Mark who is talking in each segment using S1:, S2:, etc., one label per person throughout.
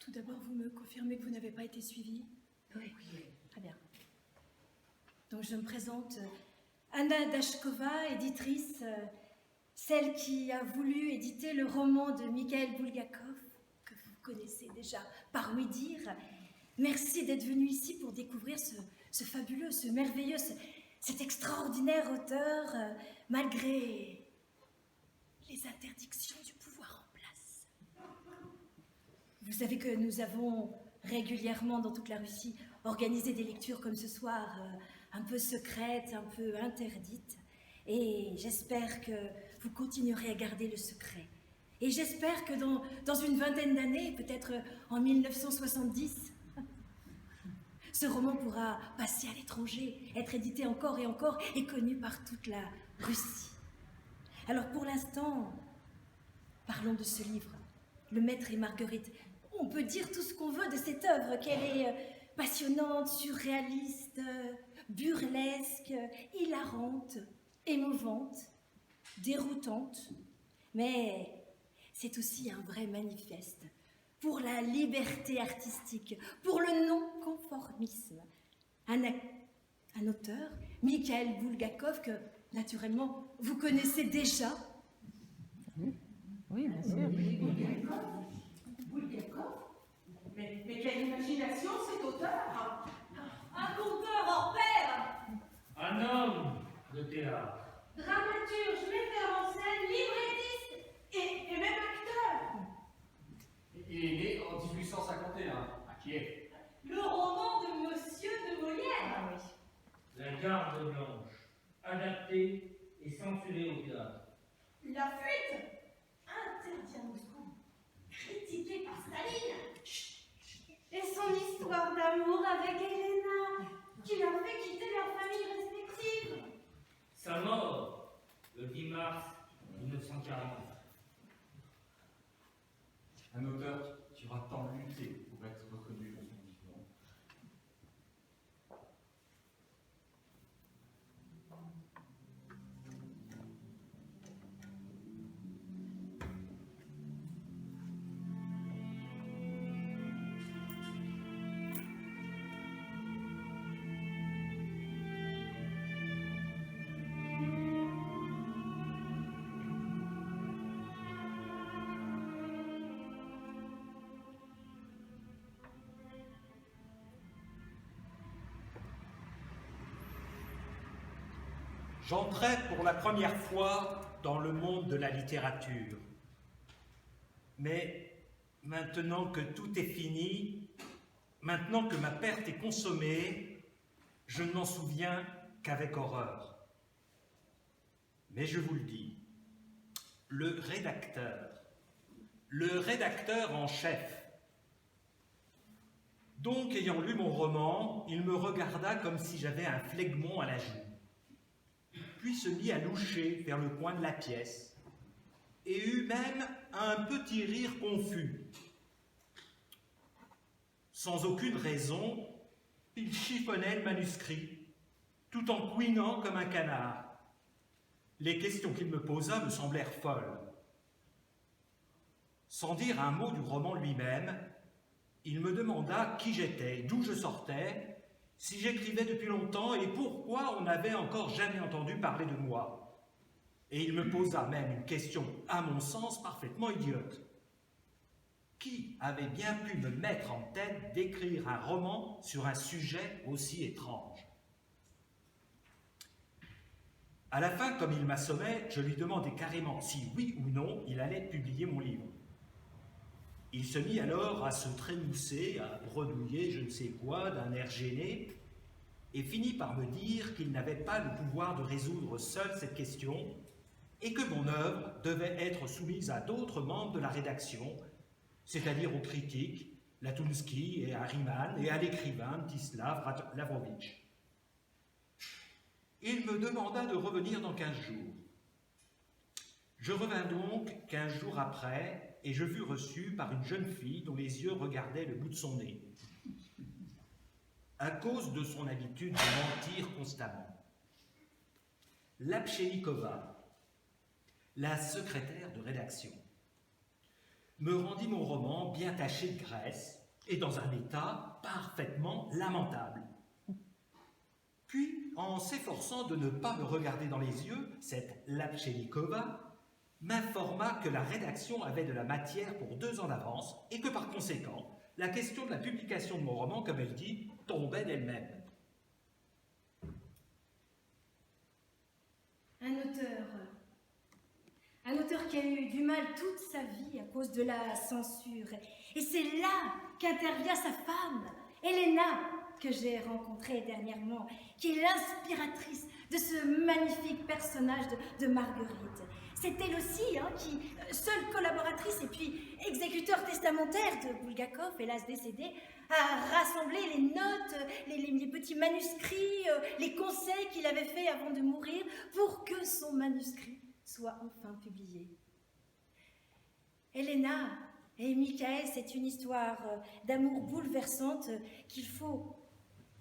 S1: Tout d'abord, vous me confirmez que vous n'avez pas été suivie?
S2: Oui.
S1: Très bien. Donc je me présente, Anna Dashkova, éditrice, celle qui a voulu éditer le roman de Mikhail Bulgakov, que vous connaissez déjà par ouï dire. Merci d'être venu ici pour découvrir ce fabuleux, ce merveilleux, cet extraordinaire auteur, malgré les interdictions du pouvoir en place. Vous savez que nous avons régulièrement dans toute la Russie organisé des lectures comme ce soir, un peu secrètes, un peu interdites. Et j'espère que vous continuerez à garder le secret. Et j'espère que dans une vingtaine d'années, peut-être en 1970, ce roman pourra passer à l'étranger, être édité encore et connu par toute la Russie. Alors pour l'instant, parlons de ce livre, Le Maître et Marguerite. On peut dire tout ce qu'on veut de cette œuvre, qu'elle est passionnante, surréaliste, burlesque, hilarante, émouvante, déroutante, mais c'est aussi un vrai manifeste pour la liberté artistique, pour le non-conformisme. Un auteur, Mikhail Bulgakov, que naturellement vous connaissez déjà.
S2: Oui, bien sûr.
S3: Bulgakov? Mais quelle imagination cet auteur!
S4: Un conteur hors pair!
S5: Un homme de théâtre.
S4: Dramaturge, metteur en scène, librettiste
S3: Et même acteur!
S6: Il est né en 1851, à Kiev.
S4: le roman de Monsieur de Molière.
S5: La garde blanche, adaptée et censurée au théâtre.
S4: La fuite, interdit à Moscou, critiqué par Staline. Et son histoire d'amour avec Helena, qui leur fait quitter leurs familles respectives.
S5: Sa mort, le 10 mars 1940.
S6: Un auteur qui aura tant lutté pour être reconnu dans son vivant.
S7: J'entrais pour la première fois dans le monde de la littérature. Mais maintenant que tout est fini, maintenant que ma perte est consommée, je ne m'en souviens qu'avec horreur. Mais je vous le dis, le rédacteur en chef. Donc, ayant lu mon roman, il me regarda comme si j'avais un phlegmon à la joue. Puis se mit à loucher vers le coin de la pièce, et eut même un petit rire confus. Sans aucune raison, il chiffonnait le manuscrit, tout en couinant comme un canard. Les questions qu'il me posa me semblèrent folles. Sans dire un mot du roman lui-même, il me demanda qui j'étais, d'où je sortais, si j'écrivais depuis longtemps et pourquoi on n'avait encore jamais entendu parler de moi. Et il me posa même une question, à mon sens, parfaitement idiote. Qui avait bien pu me mettre en tête d'écrire un roman sur un sujet aussi étrange? À la fin, comme il m'assommait, je lui demandai carrément si oui ou non il allait publier mon livre. Il se mit alors à se trémousser, à bredouiller je ne sais quoi d'un air gêné, et finit par me dire qu'il n'avait pas le pouvoir de résoudre seul cette question, et que mon œuvre devait être soumise à d'autres membres de la rédaction, c'est-à-dire aux critiques, Latunsky et à Riemann, et à l'écrivain Mstislav Lavrovitch. Il me demanda de revenir dans 15 jours. Je revins donc 15 jours après, et je fus reçu par une jeune fille dont les yeux regardaient le bout de son nez, à cause de son habitude de mentir constamment. Lapchenikova, la secrétaire de rédaction. me rendit mon roman bien taché de graisse et dans un état parfaitement lamentable. Puis, en s'efforçant de ne pas me regarder dans les yeux, cette Lapchenikova m'informa que la rédaction avait de la matière pour 2 ans d'avance et que par conséquent, la question de la publication de mon roman, comme elle dit, tombait d'elle-même.
S1: Un auteur qui a eu du mal toute sa vie à cause de la censure. Et c'est là qu'intervient sa femme, Helena, que j'ai rencontrée dernièrement, qui est l'inspiratrice de ce magnifique personnage de Marguerite. C'est elle aussi qui, seule collaboratrice et puis exécuteur testamentaire de Bulgakov, hélas décédé, a rassemblé les notes, les petits manuscrits, les conseils qu'il avait faits avant de mourir pour que son manuscrit soit enfin publié. Helena et Michael, c'est une histoire d'amour bouleversante qu'il faut,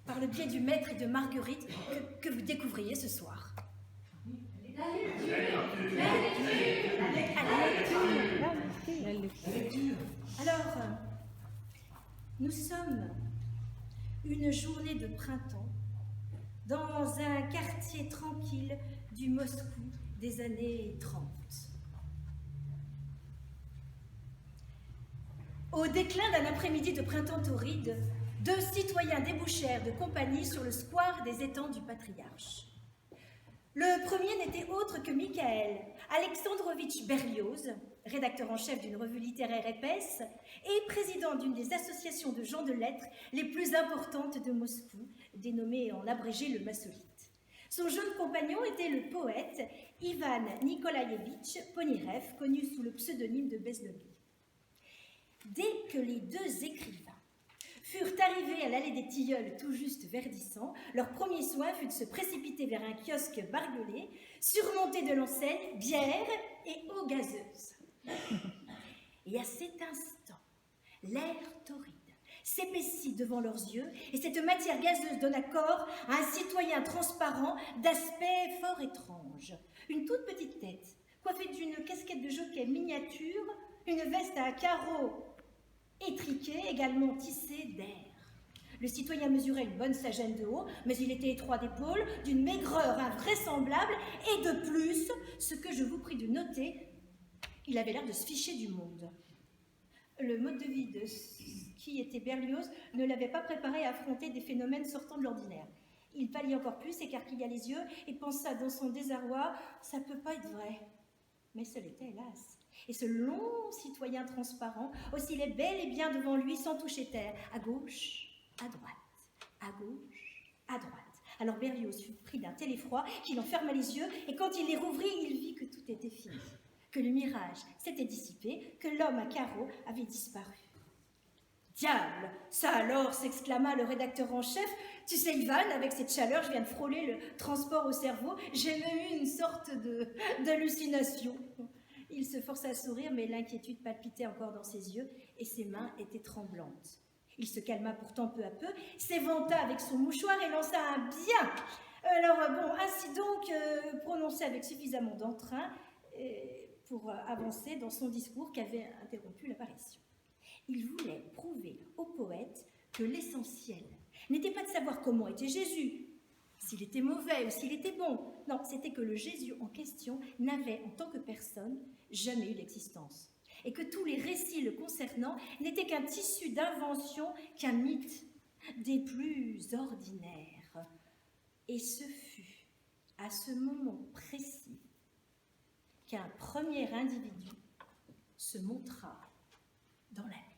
S1: par le biais du maître et de Marguerite, que vous découvriez ce soir.
S4: La lecture.
S1: Alors, nous sommes une journée de printemps dans un quartier tranquille du Moscou des années 30. Au déclin d'un après-midi de printemps torride, 2 citoyens débouchèrent de compagnie sur le square des étangs du Patriarche. Le premier n'était autre que Mikhaël Alexandrovitch Berlioz, rédacteur en chef d'une revue littéraire épaisse et président d'une des associations de gens de lettres les plus importantes de Moscou, dénommée en abrégé le Massolite. Son jeune compagnon était le poète Ivan Nikolaïevitch Ponirev, connu sous le pseudonyme de Bezlovny. Dès que les 2 écrivains furent arrivés à l'allée des Tilleuls tout juste verdissant, leur premier soin fut de se précipiter vers un kiosque bariolé, surmonté de l'enseigne bière et eau gazeuse. Et à cet instant, l'air torride s'épaissit devant leurs yeux et cette matière gazeuse donna corps à un citoyen transparent d'aspect fort étrange. Une toute petite tête, coiffée d'une casquette de jockey miniature, une veste à carreaux étriquée, également tissée d'air. Le citoyen mesurait une bonne sagenne de haut, mais il était étroit d'épaules, d'une maigreur invraisemblable, et de plus, ce que je vous prie de noter, il avait l'air de se ficher du monde. Le mode de vie de qui était Berlioz ne l'avait pas préparé à affronter des phénomènes sortant de l'ordinaire. Il pâlit encore plus, écarquilla les yeux et pensa dans son désarroi « ça peut pas être vrai ». Mais ce l'était, hélas. Et ce long citoyen transparent oscillait bel et bien devant lui sans toucher terre, à gauche, à droite, à gauche, à droite. Alors Berlioz fut pris d'un tel effroi qu'il en ferma les yeux, et quand il les rouvrit, il vit que tout était fini, que le mirage s'était dissipé, que l'homme à carreaux avait disparu. « Diable, ça alors !» s'exclama le rédacteur en chef. « Tu sais, Ivan, avec cette chaleur, je viens de frôler le transport au cerveau. J'ai même eu une sorte d'hallucination. » Il se força à sourire, mais l'inquiétude palpitait encore dans ses yeux et ses mains étaient tremblantes. Il se calma pourtant peu à peu, s'éventa avec son mouchoir et lança un « bien ». Alors, ainsi donc, prononcé avec suffisamment d'entrain pour avancer dans son discours qu'avait interrompu l'apparition. Il voulait prouver au poète que l'essentiel n'était pas de savoir comment était Jésus, s'il était mauvais ou s'il était bon. Non, c'était que le Jésus en question n'avait, en tant que personne, jamais eu d'existence. Et que tous les récits le concernant n'étaient qu'un tissu d'invention, qu'un mythe des plus ordinaires. Et ce fut à ce moment précis qu'un premier individu se montra dans la nuit.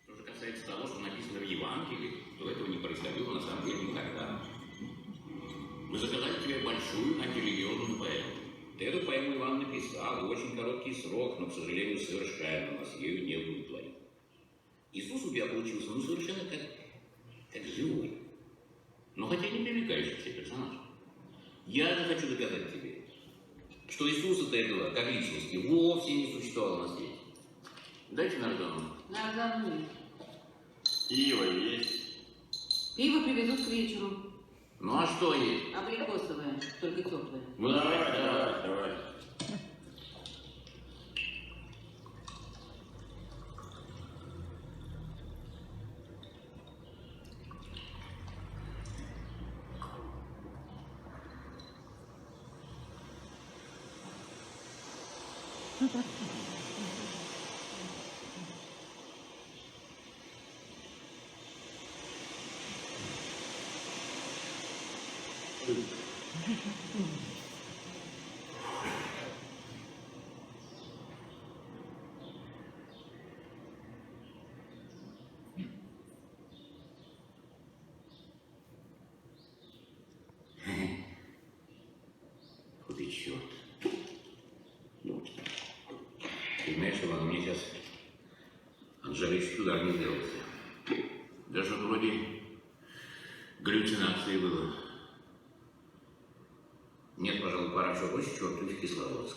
S2: Что же касается того, что написано в Евангелии, то этого не происходило на самом деле никогда. Мы заказали тебе большую антирелигиозную поэму. Ты эту поэму Иван написал, в очень короткий срок, но, к сожалению, совершенно нас ею не удовлетворил. Иисус у тебя получился, совершенно как живой. Но хотя не привлекающийся персонаж. Я же хочу доказать тебе, что что Иисуса-то этого, как личности, вовсе не существовало на свете. Дайте нарзану.
S8: Нарзану.
S2: Пиво есть.
S8: Пиво привезут к вечеру.
S2: Ну а что есть?
S8: Абрикосовое, только теплое.
S2: Ну давай. Худый черт. Ты знаешь, Иван, мне сейчас от жары еще удар не сделался. Даже вроде галлюцинации было. Нет, пожалуй, пора все больше черту в Кисловодск.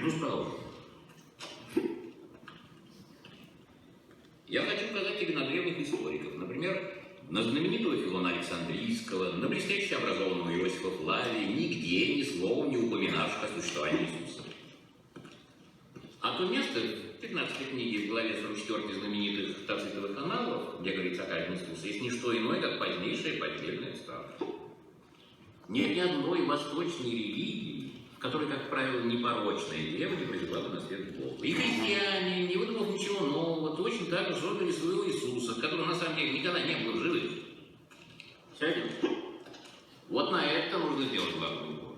S2: Ну, справа. Я хочу указать тебе на древних историков. Например, на знаменитого Филона Александрийского, на блестяще образованного Иосифа Флавия, нигде ни словом не упоминавших о существовании Иисуса. А то место в 15 книге в главе 44 знаменитых Тацитовых аналов, где говорится о казни Иисуса, есть не что иное, как позднейшая поддельная ставка. Нет ни одной восточной религии, в которой, как правило, непорочная дева не произвела бы на свет Бога. И христиане, не выдумав ничего нового, точно так же создали своего Иисуса, которого на самом деле никогда не было в живых. Сядем? Вот на это нужно сделать главный упор.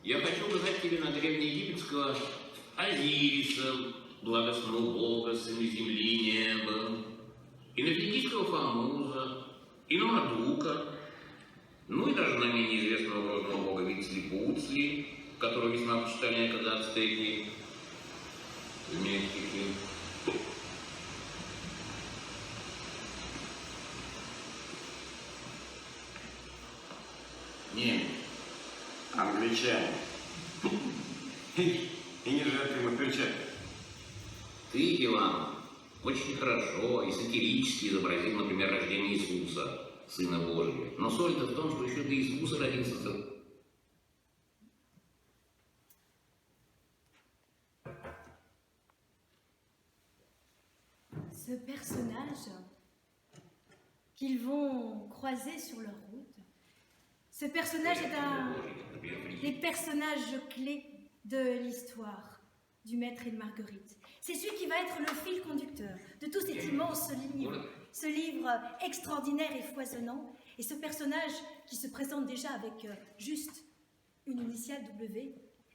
S2: Я хочу указать тебе на древнеегипетского Азириса, благостного бога, сына земли и неба, и на финикийского Фамуза, и на Мардука, ну и даже на менее известного грозного бога Вицли-Пуцли, которого весьма почитали некогда ацтеки в Мексике. Нет.
S9: Англичане. И не жертвы ему перчатки.
S2: Ты, Иван, очень хорошо и сатирически изобразил, например, рождение Иисуса, Сына Божия. Но соль-то в том, что еще до Иисуса родился.
S1: Ce personnage qu'ils vont croiser sur leur route, ce personnage est un des personnages clés de l'histoire du Maître et de Marguerite. C'est celui qui va être le fil conducteur de tout cet immense livre, ce livre extraordinaire et foisonnant, et ce personnage qui se présente déjà avec juste une initiale W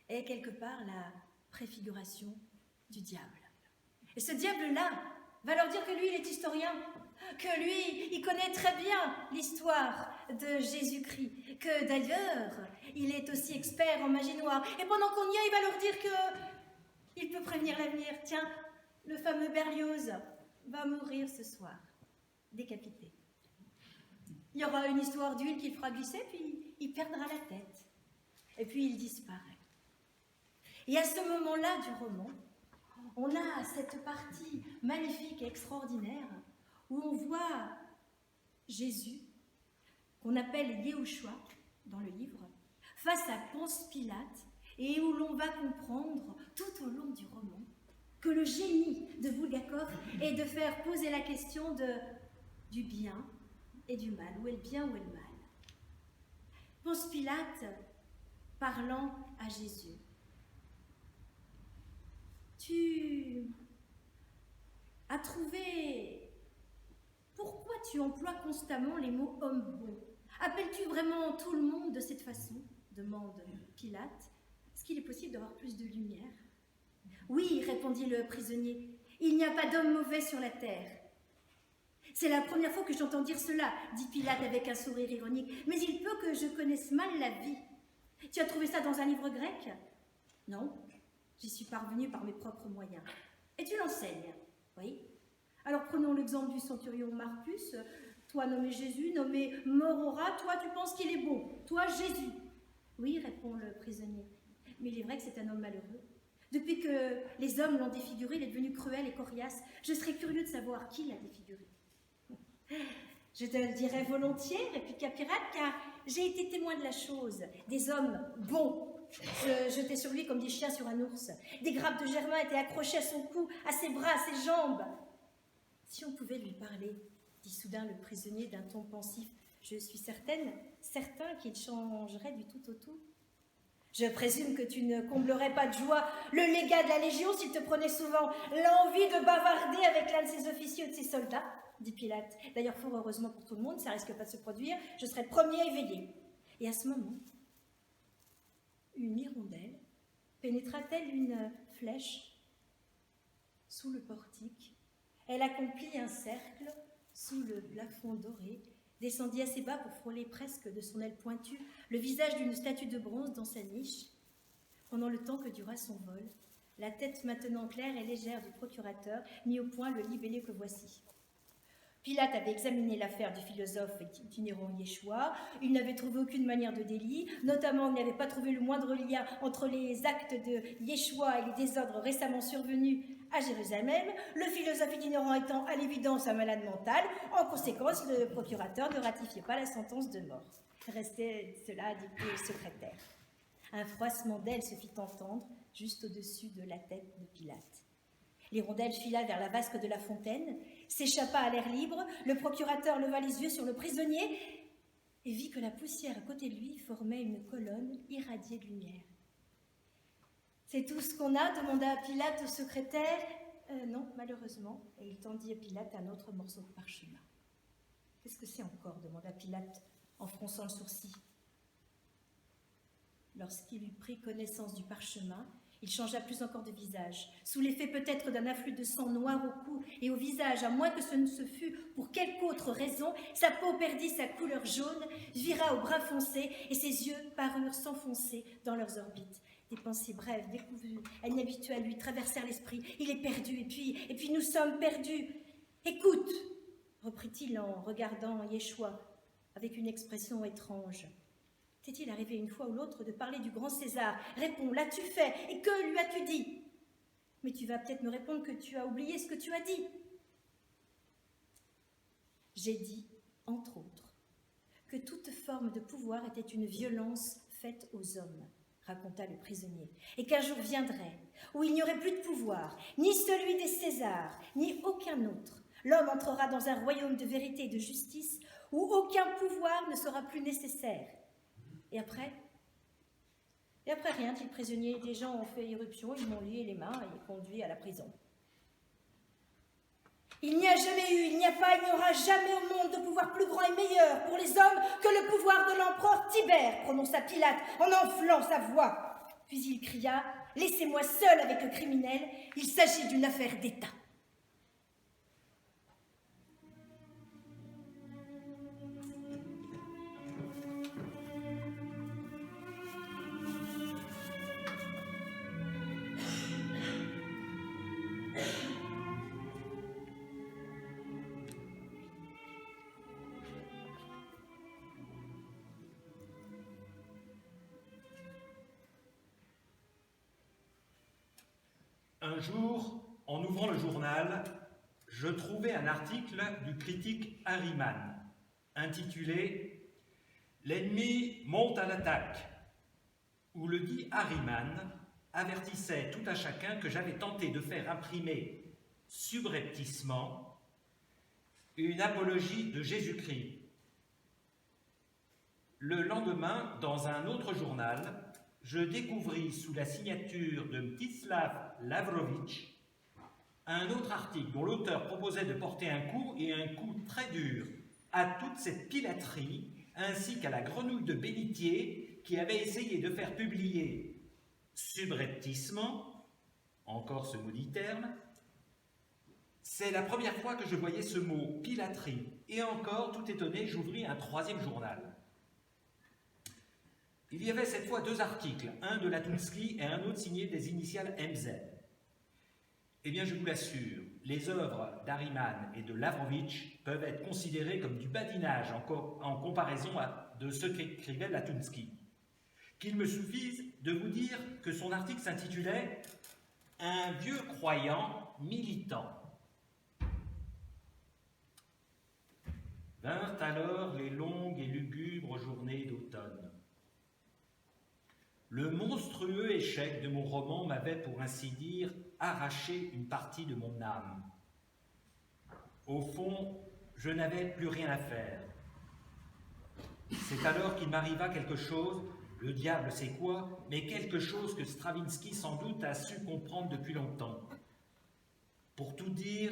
S1: est quelque part la préfiguration du diable. Et ce diable-là va leur dire que lui, il est historien, que lui, il connaît très bien l'histoire de Jésus-Christ, que d'ailleurs, il est aussi expert en magie noire. Et pendant qu'on y est, il va leur dire qu'il peut prévenir l'avenir. Tiens, le fameux Berlioz va mourir ce soir, décapité. Il y aura une histoire d'huile qu'il fera glisser, puis il perdra la tête. Et puis il disparaît. Et à ce moment-là du roman, on a cette partie magnifique et extraordinaire où on voit Jésus, qu'on appelle Yehoshua dans le livre, face à Ponce Pilate, et où l'on va comprendre tout au long du roman que le génie de Bulgakov est de faire poser la question du bien et du mal. Où est le bien, où est le mal? Ponce Pilate parlant à Jésus. Tu as trouvé... Pourquoi tu emploies constamment les mots « homme bon » ? Appelles-tu vraiment tout le monde de cette façon ? Demande Pilate. Est-ce qu'il est possible d'avoir plus de lumière ? Oui, répondit le prisonnier, il n'y a pas d'homme mauvais sur la terre. C'est la première fois que j'entends dire cela, dit Pilate avec un sourire ironique, mais il peut que je connaisse mal la vie. Tu as trouvé ça dans un livre grec ? Non, j'y suis parvenue par mes propres moyens. Et tu l'enseignes ? Oui. Alors prenons l'exemple du centurion Marcus, Toi nommé Jésus, nommé Morora, toi tu penses qu'il est bon, toi Jésus. Oui, répond le prisonnier, mais il est vrai que c'est un homme malheureux. Depuis que les hommes l'ont défiguré, il est devenu cruel et coriace. Je serais curieux de savoir qui l'a défiguré. Je te le dirais volontiers, répliqua Pilate, car j'ai été témoin de la chose. Des hommes bons se jetaient sur lui comme des chiens sur un ours. Des grappes de germain étaient accrochées à son cou, à ses bras, à ses jambes. Si on pouvait lui parler, dit soudain le prisonnier d'un ton pensif, je suis certain qu'il changerait du tout au tout. Je présume que tu ne comblerais pas de joie le légat de la Légion s'il te prenait souvent l'envie de bavarder avec l'un de ses officiers ou de ses soldats, dit Pilate. D'ailleurs, fort heureusement pour tout le monde, ça risque pas de se produire, je serai le premier à éveiller. Et à ce moment, une hirondelle pénétra-t-elle une flèche sous le portique. Elle accomplit un cercle sous le plafond doré, descendit assez bas pour frôler presque de son aile pointue le visage d'une statue de bronze dans sa niche. Pendant le temps que dura son vol, la tête maintenant claire et légère du procurateur mit au point le libellé que voici. Pilate avait examiné l'affaire du philosophe itinérant Yeshua. Il n'avait trouvé aucune manière de délit, notamment il n'avait pas trouvé le moindre lien entre les actes de Yeshua et les désordres récemment survenus à Jérusalem, le philosophe itinérant étant à l'évidence un malade mental. En conséquence, le procurateur ne ratifiait pas la sentence de mort. Restait cela dicté au secrétaire. Un froissement d'ailes se fit entendre juste au-dessus de la tête de Pilate. L'hirondelle fila vers la vasque de la fontaine, s'échappa à l'air libre, le procurateur leva les yeux sur le prisonnier et vit que la poussière à côté de lui formait une colonne irradiée de lumière. « C'est tout ce qu'on a ?» demanda Pilate au secrétaire. Non, malheureusement. » Et il tendit à Pilate un autre morceau de parchemin. « Qu'est-ce que c'est encore ?» demanda Pilate en fronçant le sourcil. Lorsqu'il eut pris connaissance du parchemin, il changea plus encore de visage. Sous l'effet peut-être d'un afflux de sang noir au cou et au visage, à moins que ce ne se fût pour quelque autre raison, sa peau perdit sa couleur jaune, vira au brun foncé et ses yeux parurent s'enfoncer dans leurs orbites. Des pensées brèves, décousues, inhabituelles lui traversèrent l'esprit. Il est perdu, et puis nous sommes perdus. Écoute, reprit-il en regardant Yeshua avec une expression étrange. T'est-il arrivé une fois ou l'autre de parler du grand César? Réponds, l'as-tu fait? Et que lui as-tu dit? Mais tu vas peut-être me répondre que tu as oublié ce que tu as dit. J'ai dit, entre autres, que toute forme de pouvoir était une violence faite aux hommes, raconta le prisonnier, et qu'un jour viendrait où il n'y aurait plus de pouvoir, ni celui des Césars, ni aucun autre. L'homme entrera dans un royaume de vérité et de justice où aucun pouvoir ne sera plus nécessaire. Et après rien, dit le prisonnier. Des gens ont fait irruption, ils m'ont lié les mains et conduit à la prison. Il n'y a jamais eu, il n'y a pas, il n'y aura jamais au monde de pouvoir plus grand et meilleur pour les hommes que le pouvoir de l'empereur Tibère, prononça Pilate en enflant sa voix. Puis il cria, laissez-moi seul avec le criminel, il s'agit d'une affaire d'État.
S7: Un jour, en ouvrant le journal, je trouvai un article du critique Harriman, intitulé « L'ennemi monte à l'attaque », où le dit Harriman avertissait tout à chacun que j'avais tenté de faire imprimer subrepticement une apologie de Jésus-Christ. Le lendemain, dans un autre journal, je découvris sous la signature de Mstislav Lavrovitch un autre article dont l'auteur proposait de porter un coup, et un coup très dur, à toute cette pilaterie, ainsi qu'à la grenouille de bénitier qui avait essayé de faire publier subrepticement, encore ce maudit terme. C'est la première fois que je voyais ce mot pilaterie, et encore, tout étonné, j'ouvris un troisième journal. Il y avait cette fois deux articles, un de Latunsky et un autre signé des initiales MZ. Eh bien, je vous l'assure, les œuvres d'Ariman et de Lavrovitch peuvent être considérées comme du badinage en comparaison de ce qu'écrivait Latunsky. Qu'il me suffise de vous dire que son article s'intitulait « Un vieux croyant militant ». Vinrent alors les longues et lugubres journées d'automne. Le monstrueux échec de mon roman m'avait, pour ainsi dire, arraché une partie de mon âme. Au fond, je n'avais plus rien à faire. C'est alors qu'il m'arriva quelque chose, le diable sait quoi, mais quelque chose que Stravinsky sans doute a su comprendre depuis longtemps. Pour tout dire,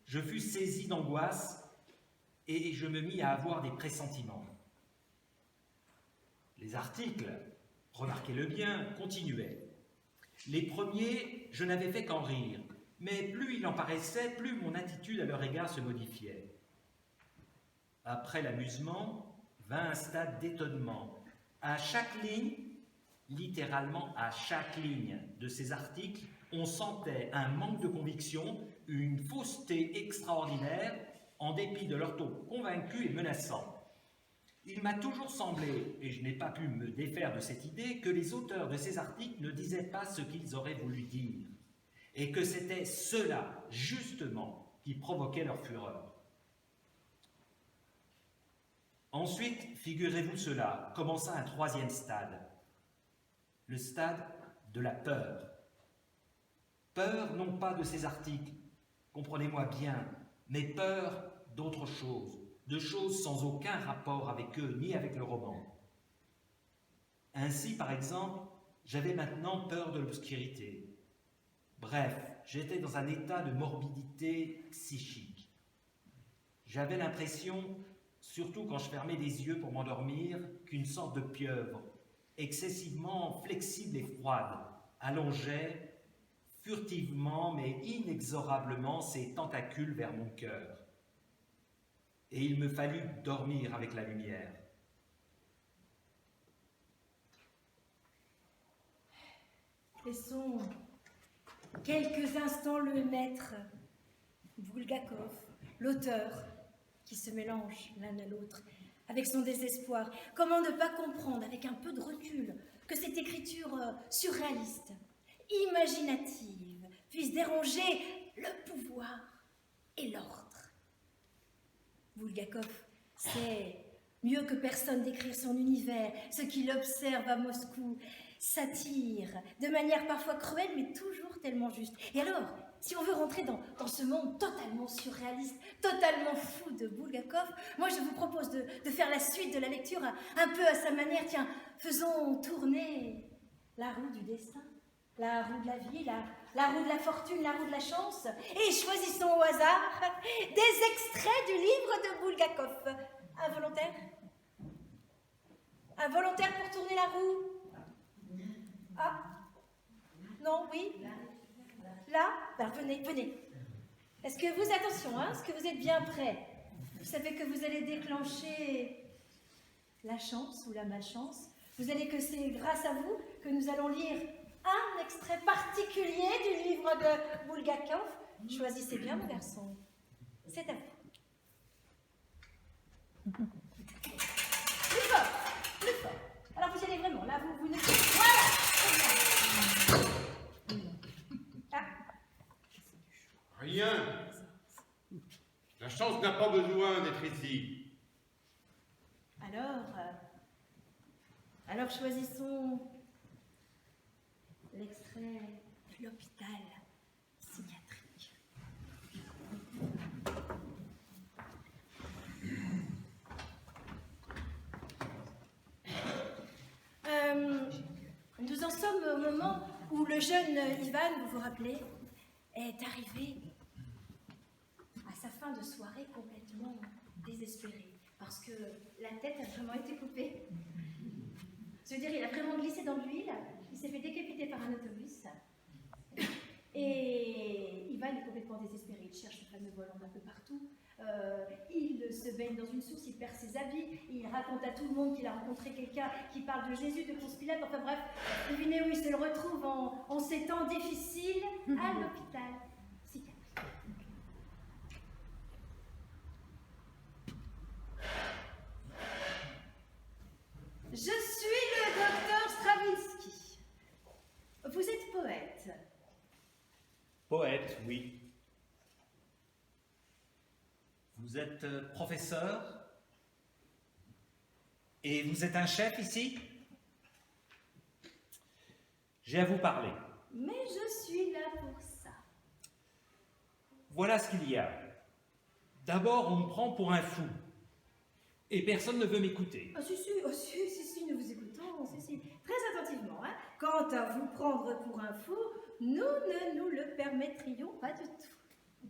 S7: je fus saisi d'angoisse et je me mis à avoir des pressentiments. Les articles, remarquez-le bien, continuaient. Les premiers, je n'avais fait qu'en rire, mais plus il en paraissait, plus mon attitude à leur égard se modifiait. Après l'amusement, vint un stade d'étonnement. À chaque ligne, littéralement à chaque ligne de ces articles, on sentait un manque de conviction, une fausseté extraordinaire, en dépit de leur ton convaincu et menaçant. Il m'a toujours semblé, et je n'ai pas pu me défaire de cette idée, que les auteurs de ces articles ne disaient pas ce qu'ils auraient voulu dire, et que c'était cela, justement, qui provoquait leur fureur. Ensuite, figurez-vous cela, commença un troisième stade, le stade de la peur. Peur non pas de ces articles, comprenez-moi bien, mais peur d'autre chose, de choses sans aucun rapport avec eux, ni avec le roman. Ainsi, par exemple, j'avais maintenant peur de l'obscurité. Bref, j'étais dans un état de morbidité psychique. J'avais l'impression, surtout quand je fermais les yeux pour m'endormir, qu'une sorte de pieuvre, excessivement flexible et froide, allongeait, furtivement mais inexorablement, ses tentacules vers mon cœur. Et il me fallut dormir avec la lumière.
S1: Laissons quelques instants le maître, Bulgakov, l'auteur, qui se mélange l'un à l'autre, avec son désespoir. Comment ne pas comprendre, avec un peu de recul, que cette écriture surréaliste, imaginative, puisse déranger le pouvoir et l'ordre. Bulgakov sait mieux que personne décrire son univers, ce qu'il observe à Moscou, satire, de manière parfois cruelle, mais toujours tellement juste. Et alors, si on veut rentrer dans ce monde totalement surréaliste, totalement fou de Bulgakov, moi je vous propose de faire la suite de la lecture un peu à sa manière. Tiens, faisons tourner la roue du destin, la roue de la vie, la roue de la fortune, la roue de la chance, et choisissons au hasard des extraits du livre de Bulgakov. Un volontaire? Un volontaire pour tourner la roue? Ah? Non, oui? Là? Ben, venez, venez. Est-ce que vous, attention, hein, est-ce que vous êtes bien prêts? Vous savez que vous allez déclencher la chance ou la malchance. Vous savez que c'est grâce à vous que nous allons lire un extrait particulier du livre de Bulgakov. Choisissez bien, mon garçon. C'est à vous. Plus fort, plus fort. Alors vous y allez vraiment, là vous ne... Voilà. Ah.
S9: Rien. La chance n'a pas besoin d'être ici.
S1: Alors choisissons l'extrait de l'hôpital psychiatrique. Nous en sommes au moment où le jeune Ivan, vous vous rappelez, est arrivé à sa fin de soirée complètement désespéré, parce que la tête a vraiment été coupée. Je veux dire, il a vraiment glissé dans l'huile, il s'est fait décapiter par un autobus, et Ivan est complètement désespéré, il cherche le fameux volant un peu partout, il se baigne dans une source, il perd ses habits, il raconte à tout le monde qu'il a rencontré quelqu'un qui parle de Jésus, de Ponce Pilate, enfin bref, devinez où il se le retrouve en ces temps difficiles, à l'hôpital psychiatrique.
S7: oui. Vous êtes professeur? Et vous êtes un chef ici? J'ai à vous parler.
S1: Mais je suis là pour ça.
S7: Voilà ce qu'il y a. D'abord, on me prend pour un fou. Et personne ne veut m'écouter.
S1: Ah, si, nous vous écoutons, si. Très attentivement, hein. Quant à vous prendre pour un fou, nous ne nous le permettrions pas du tout.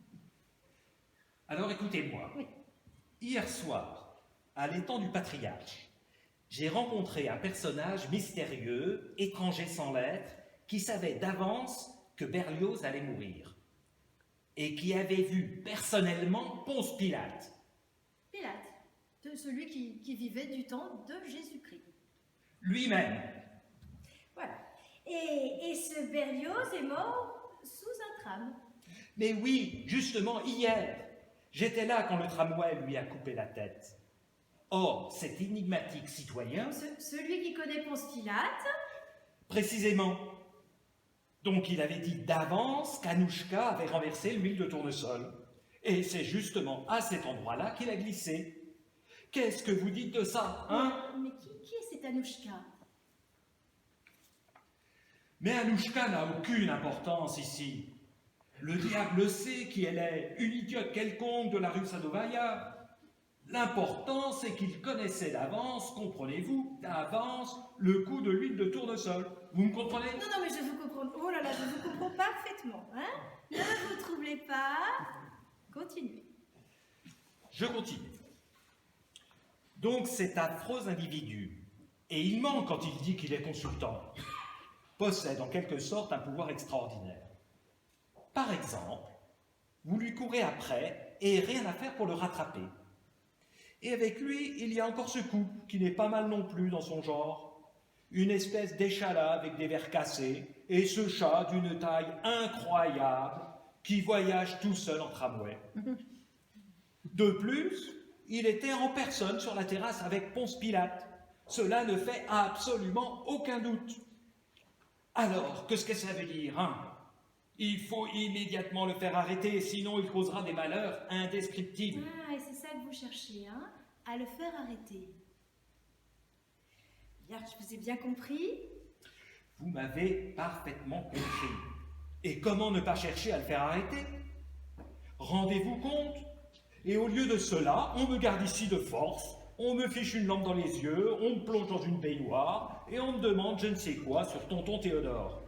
S7: Alors écoutez-moi.
S1: Oui.
S7: Hier soir, à l'étang du Patriarche, j'ai rencontré un personnage mystérieux, étranger sans lettres, qui savait d'avance que Berlioz allait mourir. Et qui avait vu personnellement Ponce Pilate.
S1: Pilate, celui qui vivait du temps de Jésus-Christ.
S7: Lui-même.
S1: Voilà. Et ce Berlioz est mort sous un tram.
S7: Mais oui, justement, hier. J'étais là quand le tramway lui a coupé la tête. Or, cet énigmatique citoyen...
S1: Celui qui connaît Ponce Pilate.
S7: Précisément. Donc il avait dit d'avance qu'Anouchka avait renversé l'huile de tournesol. Et c'est justement à cet endroit-là qu'il a glissé. Qu'est-ce que vous dites de ça, hein?
S1: Mais qui est cette Anouchka?
S7: Mais Anouchka n'a aucune importance ici. Le diable sait qui elle est, une idiote quelconque de la rue Sadovaya. L'important, c'est qu'il connaissait d'avance, comprenez-vous, d'avance, le coup de l'huile de tournesol. Vous me comprenez?
S1: Non, mais je vous comprends. Oh là là, je vous comprends parfaitement. Hein? Ne vous troublez pas. Continuez.
S7: Je continue. Donc cet affreux individu, et il ment quand il dit qu'il est consultant, possède en quelque sorte un pouvoir extraordinaire. Par exemple, vous lui courez après et rien à faire pour le rattraper. Et avec lui, il y a encore ce couple qui n'est pas mal non plus dans son genre. Une espèce d'échalas avec des verres cassés et ce chat d'une taille incroyable qui voyage tout seul en tramway. De plus, il était en personne sur la terrasse avec Ponce Pilate. Cela ne fait absolument aucun doute. Alors, qu'est-ce que ça veut dire, hein? Il faut immédiatement le faire arrêter, sinon il causera des malheurs indescriptibles.
S1: Ah, et c'est ça que vous cherchez, hein? À le faire arrêter. Bien, je vous ai bien compris.
S7: Vous m'avez parfaitement compris. Et comment ne pas chercher à le faire arrêter? Rendez-vous compte? Et au lieu de cela, on me garde ici de force, on me fiche une lampe dans les yeux, on me plonge dans une baignoire, et on me demande je ne sais quoi sur tonton Théodore.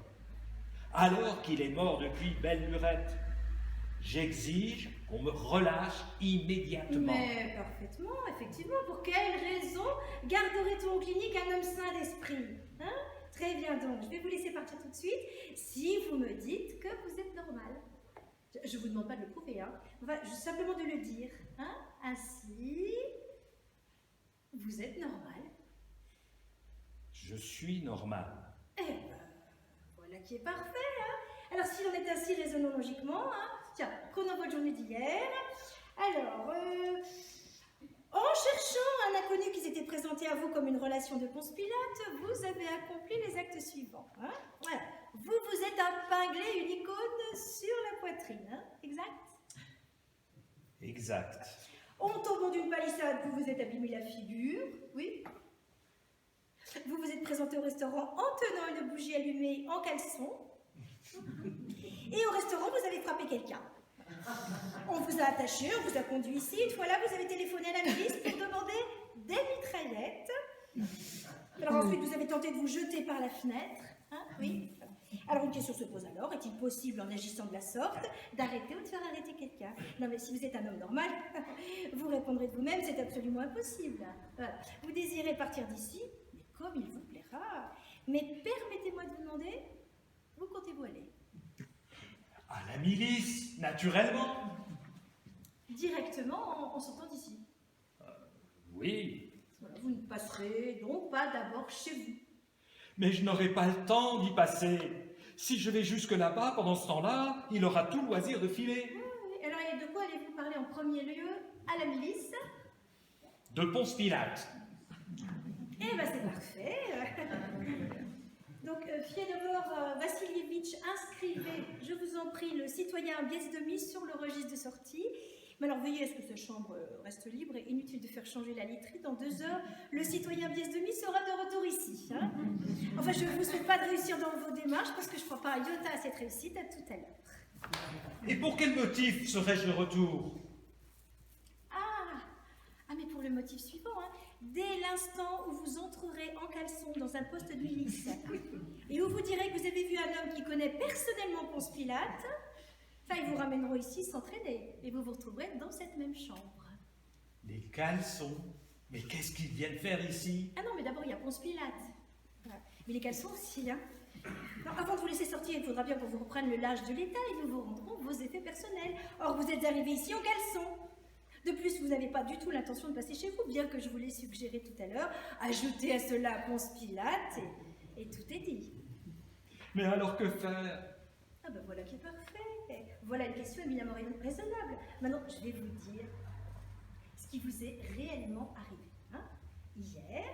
S7: Alors qu'il est mort depuis belle lurette, j'exige qu'on me relâche immédiatement.
S1: Mais parfaitement, effectivement. Pour quelle raison garderait-on en clinique un homme sain d'esprit, hein? Très bien, donc, je vais vous laisser partir tout de suite si vous me dites que vous êtes normal. Je ne vous demande pas de le prouver, hein. Enfin, juste simplement de le dire, hein. Ainsi, vous êtes normal.
S7: Je suis normal.
S1: Eh ben, voilà qui est parfait, hein. Alors, si l'on est ainsi, raisonnons logiquement, hein. Tiens, prenons votre journée d'hier. Alors, en cherchant un inconnu qui s'était présenté à vous comme une relation de Ponce Pilate, vous avez accompli les actes suivants, hein. Voilà. Vous vous êtes impinglé une icône sur la poitrine, hein. Exact?
S7: Exact.
S1: En tombant d'une palissade, vous vous êtes abîmé la figure, oui. Vous vous êtes présenté au restaurant en tenant une bougie allumée en caleçon. Et au restaurant, vous avez frappé quelqu'un. On vous a attaché, on vous a conduit ici. Une fois là, vous avez téléphoné à la milice pour demander des mitraillettes. Alors ensuite, vous avez tenté de vous jeter par la fenêtre. Hein, oui. Alors une question se pose alors, est-il possible en agissant de la sorte d'arrêter ou de faire arrêter quelqu'un? Non mais si vous êtes un homme normal, vous répondrez de vous-même, c'est absolument impossible. Voilà. Vous désirez partir d'ici, mais comme il vous plaira. Mais permettez-moi de vous demander, où comptez-vous aller?
S7: À la milice, naturellement.
S1: Directement en sortant d'ici.
S7: Oui.
S1: Voilà, vous ne passerez donc pas d'abord chez vous.
S7: Mais je n'aurai pas le temps d'y passer. Si je vais jusque là-bas, pendant ce temps-là, il aura tout loisir de filer.
S1: Oui. Alors, et de quoi allez-vous parler en premier lieu à la milice?
S7: De Ponce Pilate.
S1: Eh bien, c'est parfait. Donc, Fédor Vassilievitch, inscrivez, je vous en prie, le citoyen Biesdemi sur le registre de sortie. Mais alors veillez à ce que cette chambre reste libre et inutile de faire changer la literie. Dans 2 heures, le citoyen Biesdemi sera de retour ici. Hein. Enfin, je ne vous souhaite pas de réussir dans vos démarches parce que je ne crois pas un iota à cette réussite. À tout à l'heure.
S7: Et pour quel motif serais-je de retour?
S1: Ah, mais pour le motif suivant, hein. Dès l'instant où vous entrerez en caleçon dans un poste de milice et où vous direz que vous avez vu un homme qui connaît personnellement Ponce Pilate, enfin, ils vous ramèneront ici s'entraîner et vous vous retrouverez dans cette même chambre.
S7: Les caleçons? Mais qu'est-ce qu'ils viennent faire ici?
S1: Ah non, mais d'abord, il y a Ponce Pilate. Voilà. Mais les caleçons aussi, hein. Non, avant de vous laisser sortir, il faudra bien qu'on vous reprenne le large de l'État et nous vous rendrons vos effets personnels. Or, vous êtes arrivé ici en caleçon. De plus, vous n'avez pas du tout l'intention de passer chez vous, bien que je vous l'ai suggéré tout à l'heure. Ajoutez à cela Ponce Pilate et tout est dit.
S7: Mais alors que faire?
S1: Ah ben voilà qui est parfait. Voilà une question éminemment raisonnable. Maintenant, je vais vous dire ce qui vous est réellement arrivé. Hein? Hier,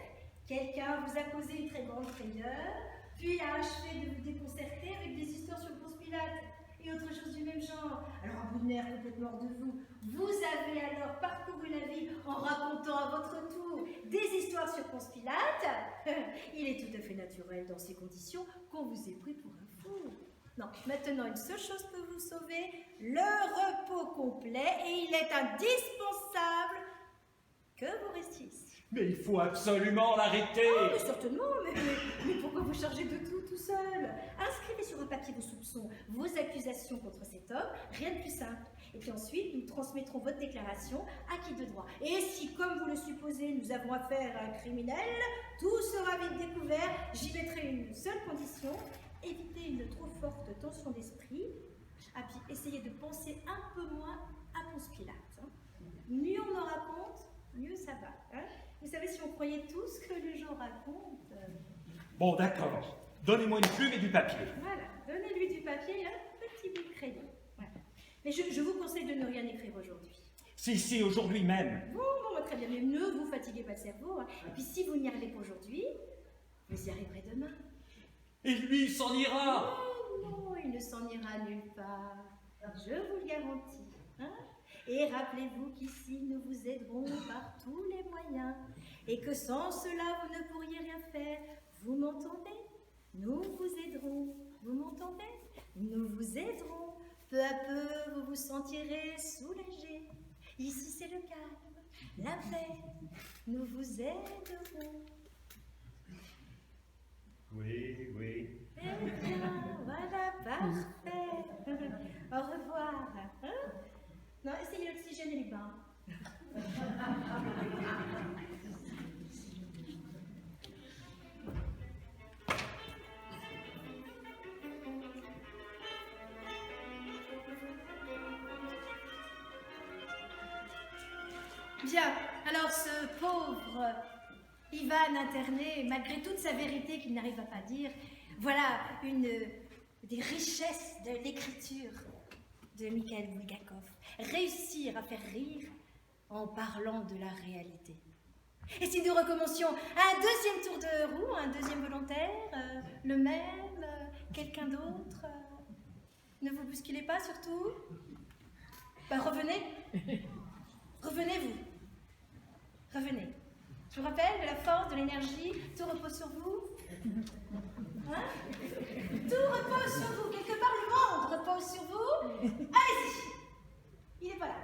S1: quelqu'un vous a causé une très grande frayeur, puis a achevé de vous déconcerter avec des histoires sur Ponce Pilate et autre chose du même genre. Alors, un bout de nerf complètement hors de vous, vous avez alors parcouru la ville en racontant à votre tour des histoires sur Ponce Pilate. Il est tout à fait naturel dans ces conditions qu'on vous ait pris pour un fou. Non, maintenant, une seule chose peut vous sauver, le repos complet, et il est indispensable que vous restiez ici.
S7: Mais il faut absolument l'arrêter!
S1: Ah, mais certainement, mais pourquoi vous charger de tout seul? Inscrivez sur un papier vos soupçons, vos accusations contre cet homme, rien de plus simple. Et puis ensuite, nous transmettrons votre déclaration à qui de droit. Et si, comme vous le supposez, nous avons affaire à un criminel, tout sera vite découvert. J'y mettrai une seule condition, éviter une trop forte tension d'esprit, et puis essayez de penser un peu moins à Ponce Pilate. Hein. Mieux on en raconte, mieux ça va. Hein. Vous savez, si on croyait tout ce que les gens racontent...
S7: Bon, d'accord. Donnez-moi une plume et du papier.
S1: Voilà, donnez-lui du papier et un petit bout de crayon. Voilà. Mais je vous conseille de ne rien écrire aujourd'hui.
S7: Si, aujourd'hui même.
S1: Bon, très bien, mais ne vous fatiguez pas le cerveau. Hein. Et puis si vous n'y arrivez pas aujourd'hui, vous y arriverez demain.
S7: Et lui, il s'en ira.
S1: Non, il ne s'en ira nulle part. Je vous le garantis. Hein. Et rappelez-vous qu'ici, nous vous aiderons par tous les moyens. Et que sans cela, vous ne pourriez rien faire. Vous m'entendez? Nous vous aiderons. Vous m'entendez? Nous vous aiderons. Peu à peu, vous vous sentirez soulagé. Ici, c'est le calme, la paix. Nous vous aiderons.
S7: Oui.
S1: Eh bien, voilà, parfait. Au revoir. Hein? Non, essayez l'oxygène et les bains. Bien, alors ce pauvre Ivan interné, malgré toute sa vérité qu'il n'arrive à pas dire, voilà des richesses de l'écriture de Mikhail Bulgakov. Réussir à faire rire en parlant de la réalité. Et si nous recommencions un deuxième tour de roue, un deuxième volontaire, le même, quelqu'un d'autre, ne vous bousculez pas surtout. Ben, revenez. Revenez-vous. Revenez. Je vous rappelle de la force, de l'énergie, tout repose sur vous. Hein? Tout repose sur vous. Quelque part, le monde repose sur vous. Allez-y. Il n'est pas là.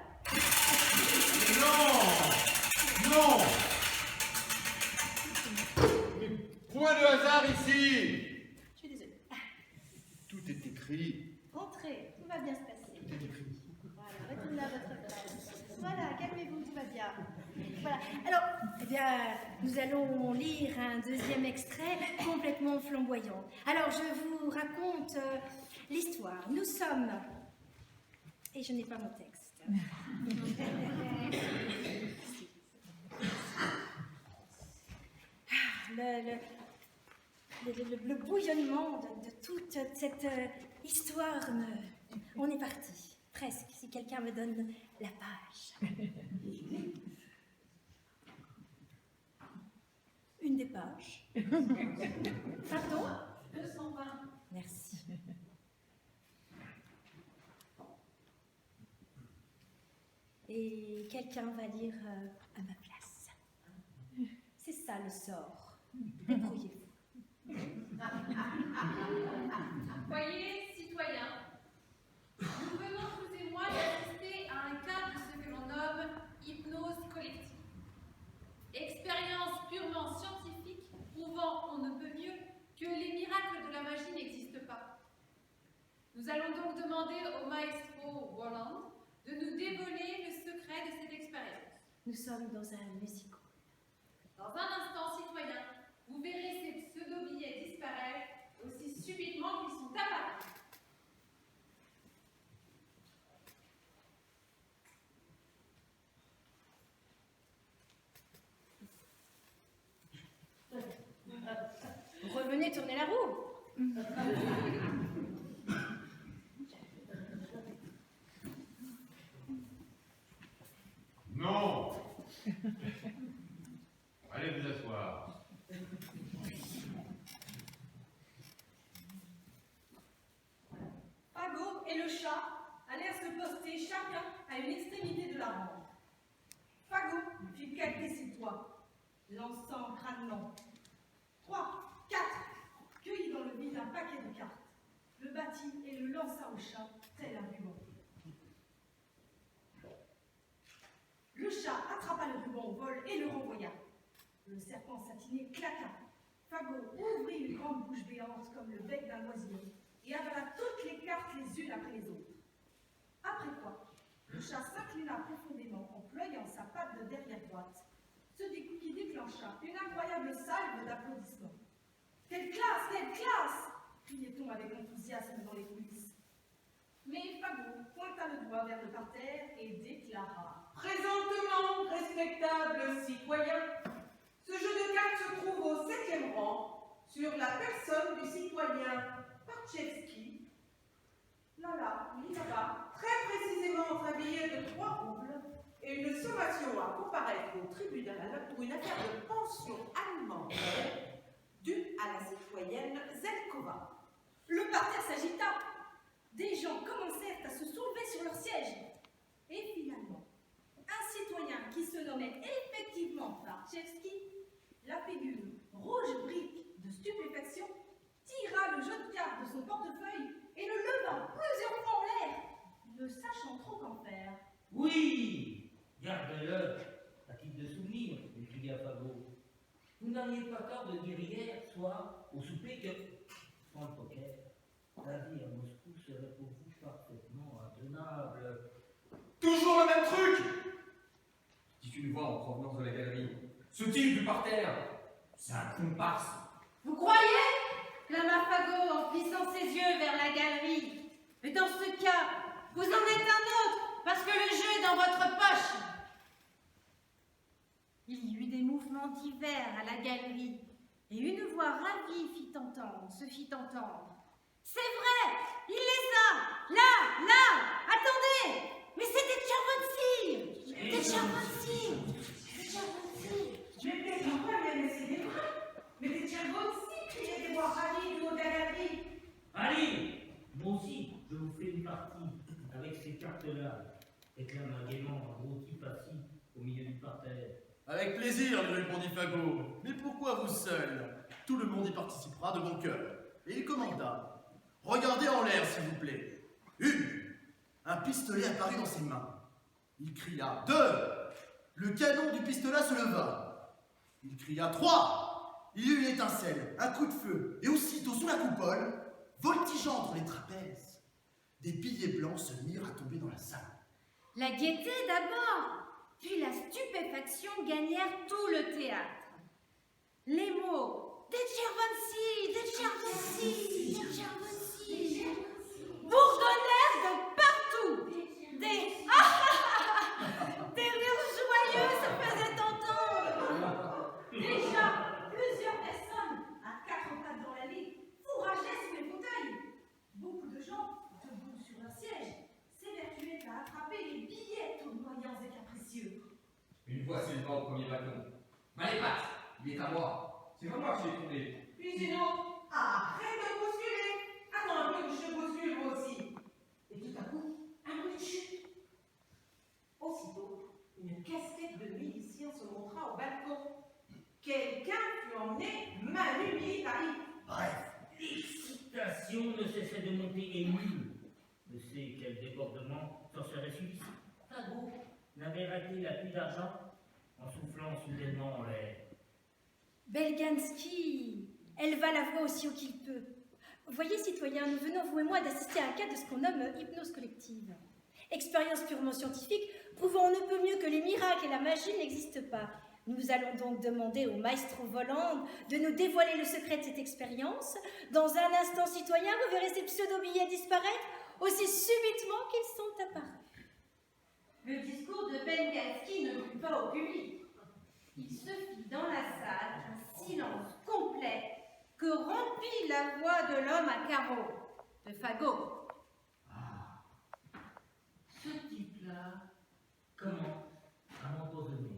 S9: Non! Mais point de hasard ici!
S1: Je suis désolée.
S9: Tout est écrit.
S1: Entrez, tout va bien se passer. Voilà, retournez à votre place. Voilà, calmez-vous, tout va bien. Voilà. Alors, eh bien, nous allons lire un deuxième extrait complètement flamboyant. Alors, je vous raconte l'histoire. Nous sommes... Et je n'ai pas mon texte. Le bouillonnement de toute cette histoire, on est parti, presque, si quelqu'un me donne la page. Une des pages. Pardon?
S4: 220.
S1: Merci. Et quelqu'un va lire à ma place. C'est ça le sort. Débrouillez-vous.
S10: Voyez, citoyens, nous venons tous et moi d'assister à un cas de ce que l'on nomme hypnose collective. Expérience purement scientifique prouvant on ne peut mieux que les miracles de la magie n'existent pas. Nous allons donc demander au maestro Roland de nous dévoiler le secret de cette expérience.
S1: Nous sommes dans un musical.
S10: Dans un instant, citoyens, vous verrez ces pseudo-billets disparaître aussi subitement qu'ils sont apparus.
S1: Revenez tourner la roue.
S9: Non. Allez vous asseoir.
S3: Fagot et le chat allèrent se poster chacun à une extrémité de la rampe. Fagot fit quelques citois, lançant crânement. 3, 4, cueillit dans le vide un paquet de cartes, le battit et le lança au chat, tel un ruban. Le chat attrapa le ruban au vol et le renvoya. Le serpent satiné claqua. Fagot ouvrit une grande bouche béante comme le bec d'un oisillon et avala toutes les cartes les unes après les autres. Après quoi, le chat s'inclina profondément en ployant sa patte de derrière droite, ce qui déclencha une incroyable salve d'applaudissements. « Quelle classe! Quelle classe !» criait-on avec enthousiasme dans les coulisses. Mais Fagot pointa le doigt vers le parterre et déclara: Présentement, respectables citoyens, ce jeu de cartes se trouve au 7e rang, sur la personne du citoyen Parchevski. Là, très précisément habillé de 3 roubles, et une sommation à comparaître au tribunal pour une affaire de pension alimentaire due à la citoyenne Zelkova. Le parterre s'agita. Des gens commencèrent à se soulever sur leur siège. Et finalement, un citoyen qui se nommait effectivement Parchevski, la figure rouge brique de stupéfaction, tira le jeu de cartes de son portefeuille et le leva plusieurs fois en l'air, ne sachant trop qu'en faire.
S5: Oui, gardez-le, à titre de souvenir, m'écria Fagot. Vous n'aviez pas tort de dire hier soir au souper que, sans le poker, la vie à Moscou serait pour vous parfaitement intenable.
S6: Toujours le même truc! Dit une voix en provenance de la galerie. Ce type du parterre, c'est un comparse.
S10: Vous croyez? clama Fagot en plissant ses yeux vers la galerie. Mais dans ce cas, vous en êtes un autre, parce que le jeu est dans votre poche. Il y eut des mouvements divers à la galerie, et une voix ravie se fit entendre. C'est vrai, il les a, là, attendez, mais c'était Tchervonssi.
S3: Mais c'est vrai. Mais des Tchervonssi criaient des voix ravies du haut de la galerie.
S5: Allez, moi aussi, je vous fais une partie avec ces cartes-là, réclama gaiement un gros type assis au milieu du parterre.
S11: Avec plaisir, lui répondit Fagot. Mais pourquoi vous seul? Tout le monde y participera de bon cœur. Et il commanda: regardez en l'air, s'il vous plaît. 1. Un pistolet apparut dans ses mains. Il cria: 2. Le canon du pistolet se leva. Il cria: 3. Il y eut une étincelle, un coup de feu, et aussitôt sous la coupole, voltigeant entre les trapèzes, des billets blancs se mirent à tomber dans la salle.
S10: La gaieté d'abord, puis la stupéfaction gagnèrent tout le théâtre. Les mots « Tchervonssi » bourdonnèrent de partout. Des rires joyeux se faisaient entendre.
S3: Déjà, plusieurs personnes, à 4 pattes dans l'allée, fourrageaient sous les fauteuils. Beaucoup de gens, debout sur leur siège, s'évertuaient à attraper les billets tournoyants et capricieux.
S6: Une voix s'éleva au premier wagon. Malépath, il est à moi. C'est vraiment moi que je l'ai tourné.
S3: Puis une autre, Arrête de bousculer. Attends un peu que je bouscule moi aussi. Et tout à coup, un bruit de chute. Aussitôt, une casquette de milicien se montra au balcon. Quelqu'un fut emmené manu militari. Bref,
S5: L'excitation ne cessait de monter émue. Ne sais quel débordement s'en serait suivi. Fagot n'avait raté la pluie d'argent en soufflant soudainement en l'air.
S1: Belganski éleva la voix aussi haut qu'il peut. Voyez, citoyens, nous venons, vous et moi, d'assister à un cas de ce qu'on nomme hypnose collective. Expérience purement scientifique, prouvant on ne peut mieux que les miracles et la magie n'existent pas. Nous allons donc demander au maestro volant de nous dévoiler le secret de cette expérience. Dans un instant, citoyens, vous verrez ces pseudo-billets disparaître aussi subitement qu'ils sont apparus.
S10: Le discours de Belganski ne plut pas au public. Il se fit dans la salle un silence complet que rompit la voix de l'homme à carreaux, de Fagot.
S5: Ce type-là commence à m'empoisonner.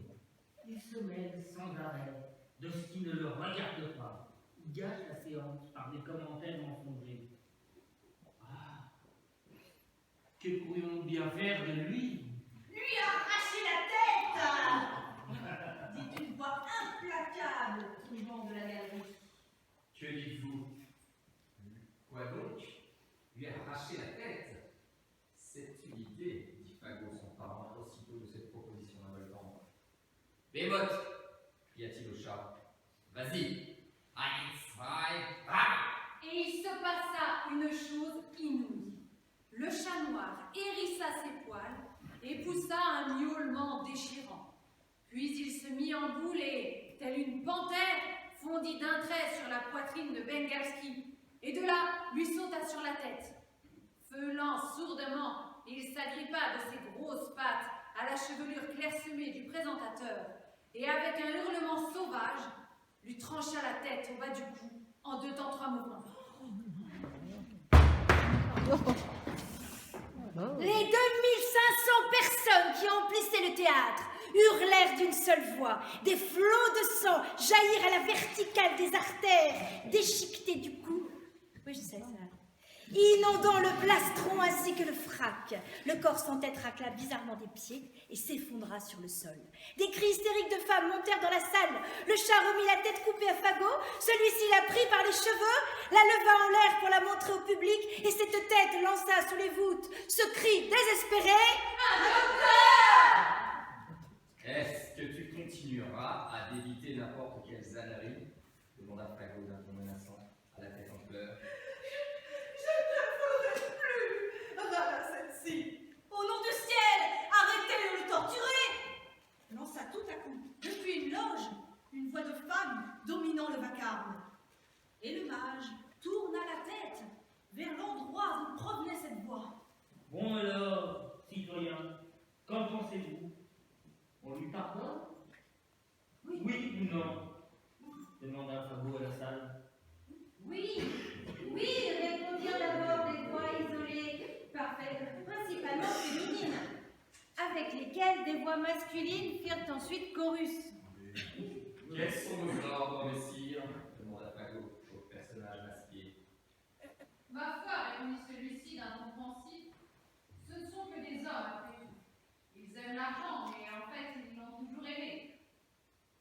S5: Il se mêle sans arrêt de ce qui ne le regarde pas. Il gâche la séance par des commentaires mensongers. Que pourrions-nous bien faire de lui?
S3: lui arracher la tête, dit une voix implacable provenant de la galerie.
S6: Que dites-vous? Quoi donc? Lui arracher la tête? C'est une idée, dit Fagot, s'emparant aussitôt de cette proposition révoltante. Bémote, cria-t-il au chat. Vas-y. Eins, zwei, drei.
S10: Et il se passa une chose inouïe. Le chat noir hérissa ses poils et poussa un miaulement déchirant. Puis il se mit en boule et, telle une panthère, fondit d'un trait sur la poitrine de Belganski, et de là lui sauta sur la tête. Feulant sourdement, il s'agrippa de ses grosses pattes à la chevelure clairsemée du présentateur, et avec un hurlement sauvage, lui trancha la tête au bas du cou en 2 temps 3 mouvements.
S1: Les 2500 personnes qui emplissaient le théâtre hurlèrent d'une seule voix. Des flots de sang jaillirent à la verticale des artères, déchiquetées du cou. Oui, je sais ça. Inondant le plastron ainsi que le frac. Le corps sans tête racla bizarrement des pieds et s'effondra sur le sol. Des cris hystériques de femmes montèrent dans la salle. Le chat remit la tête coupée à Fagot. Celui-ci la prit par les cheveux, la leva en l'air pour la montrer au public et cette tête lança sous les voûtes ce cri désespéré.
S10: Un docteur!
S6: Est-ce que tu continueras à débiter n'importe quelles âneries? Demanda Fagot d'un ton menaçant, à la tête en pleurs.
S3: Je ne ferai plus, râla celle-ci.
S10: Au nom du ciel, arrêtez de le torturer!
S3: Lança tout à coup, depuis une loge, une voix de femme dominant le vacarme. Et le mage tourna la tête vers l'endroit d'où provenait cette voix.
S5: Bon alors, citoyens, qu'en pensez-vous? On lui pardonne? Oui ou non? Demanda Fagot à la salle.
S10: Oui, oui, répondirent d'abord des voix isolées, parfaites, principalement féminines, avec lesquelles des voix masculines firent ensuite chorus.
S6: Quels sont vos ordres, messire? Demanda Fagot au personnage masqué.
S12: Ma foi, répondit celui-ci d'un ton pensif, ce ne sont que des hommes après tout. Ils aiment l'argent, mais en fait, ils l'ont toujours aimé.